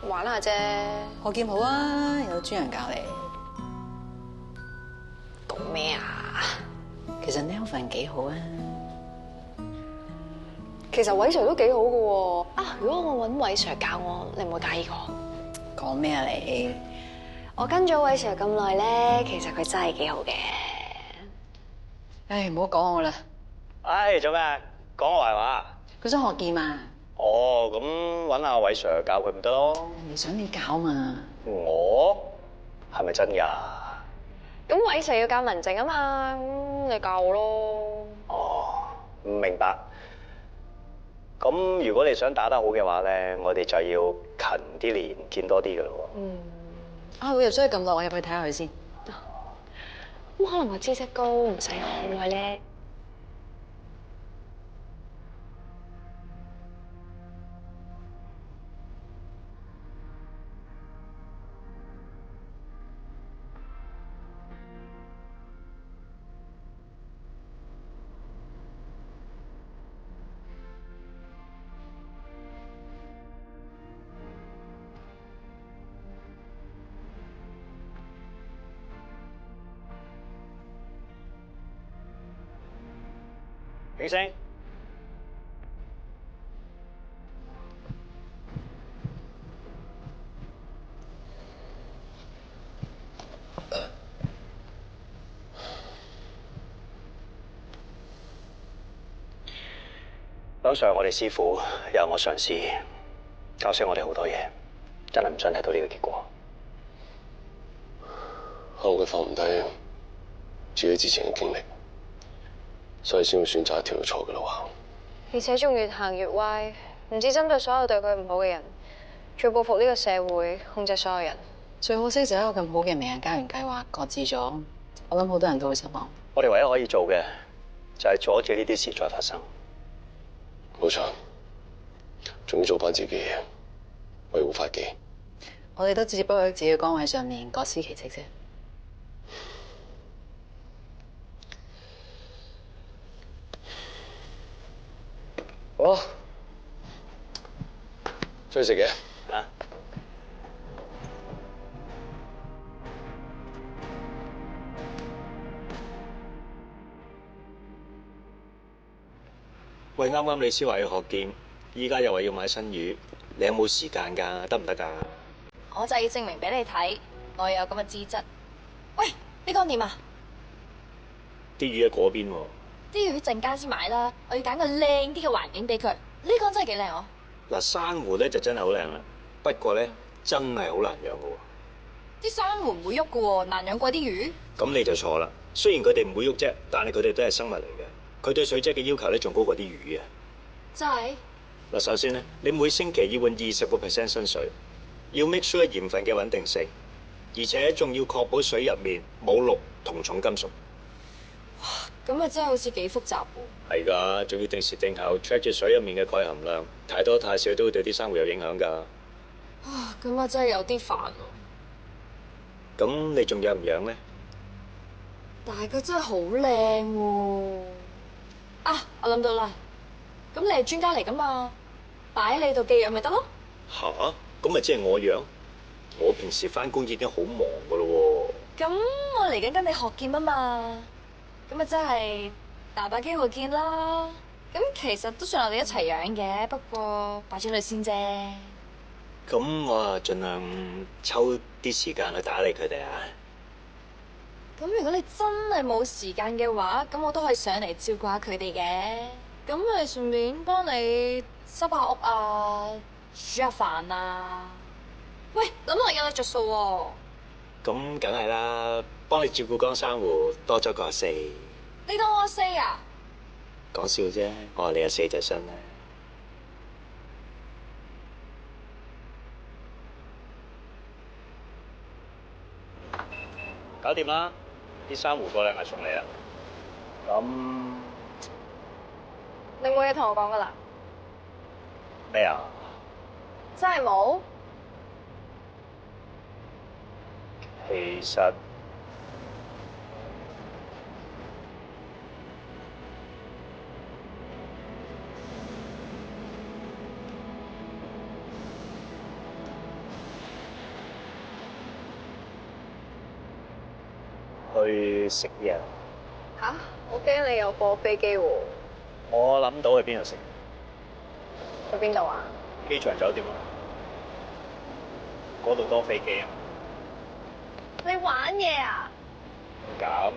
玩下啫。學劍好啊，有專人教你。講咩啊？其實 Nelvin 幾好啊。其實偉 Sir 都幾好㗎喎。啊，如果我揾偉 Sir 教我，你唔會介意個？講咩啊你？我跟咗偉 Sir 咁耐咧，其實佢真係幾好嘅。唉，唔好講我啦。唉，做咩？講我壞話？佢想學劍啊。哦，咁揾阿偉 Sir 教佢咪得咯？你想你教嘛？我係咪真㗎？咁偉 Sir 要教文靜啊嘛，咁你教我咯。哦，明白。咁如果你想打得好嘅話咧，我哋就要勤啲練，見多啲㗎咯喎。啊，佢入咗去咁耐，我入去睇下佢先。咁可能我知識高，唔使好耐咧。景星，樓上我哋師傅有我上司教識我哋好多嘢，真係唔想睇到呢個結果。後佢放唔低自己之前嘅經歷，所以先會選擇一條錯嘅路行。而且仲越行越歪，唔止針對所有對佢唔好嘅人，最報復呢個社會，控制所有人。最可惜就係一個咁好嘅名人家園計劃擱置咗，我諗好多人都會失望。我哋唯一可以做嘅就係阻止呢啲事再發生。冇錯，仲要做翻自己嘢，維護法紀。我哋都只不過喺自己嘅崗位上面各司其職啫。好，出去食嘢。啊！喂，啱啱你先話要學劍，依家又話要買新魚，你有冇時間㗎？得唔得㗎？我就要證明俾你睇，我有咁嘅資質。喂，呢缸點啊？啲魚喺嗰邊喎。啲魚陣間先買啦，我要揀個靚啲嘅環境俾佢。呢缸真係幾靚哦！嗱，珊瑚咧就真係好靚啦，不過咧真係好難養㗎喎。啲珊瑚唔會喐㗎喎，難養過啲魚。咁你就錯啦。雖然佢哋唔會喐啫，但係佢哋都係生物嚟嘅。佢對水質嘅要求咧仲高過啲魚啊！真係？嗱，首先咧，你每星期要換20% 新水，要 make sure 鹽分嘅穩定性，而且仲要確保水入面冇氯同重金屬。咁啊，真係好似幾複雜喎。係㗎，仲要定時定候 check 住水入面嘅鈣含量，太多太少都會對啲珊瑚有影響㗎。啊，咁啊真係有啲煩喎。咁你仲養唔養咧？但係佢真係好靚喎！啊，我諗到啦，咁你係專家嚟㗎嘛，擺喺你度寄養咪得咯？吓？咁咪即係我養？我平時返工已經好忙㗎咯喎。咁我嚟緊跟你學劍啊嘛，咁啊真係大把機會見啦。咁其實都算我哋一齊養嘅，不過擺咗佢先啫。咁我啊盡量抽啲時間去打理佢哋啊。咁如果你真係冇時間嘅話，咁我都可以上嚟照顧下佢哋嘅。咁咪順便幫你收下屋啊，煮下飯啊。喂，咁我有你着數喎。咁梗係啦，幫你照顧缸珊瑚多咗個阿四。你當我阿四啊？講笑啫，我話你阿四隻身啦。搞掂啦，啲珊瑚過嚟咪送你啦。咁你冇嘢同我講噶啦？咩啊？真係冇？其實去食嘢。吓？我驚你有播飛機喎。我諗到去邊度食？去邊度啊？機場酒店咯，嗰度多飛機啊。你玩嘢啊？咁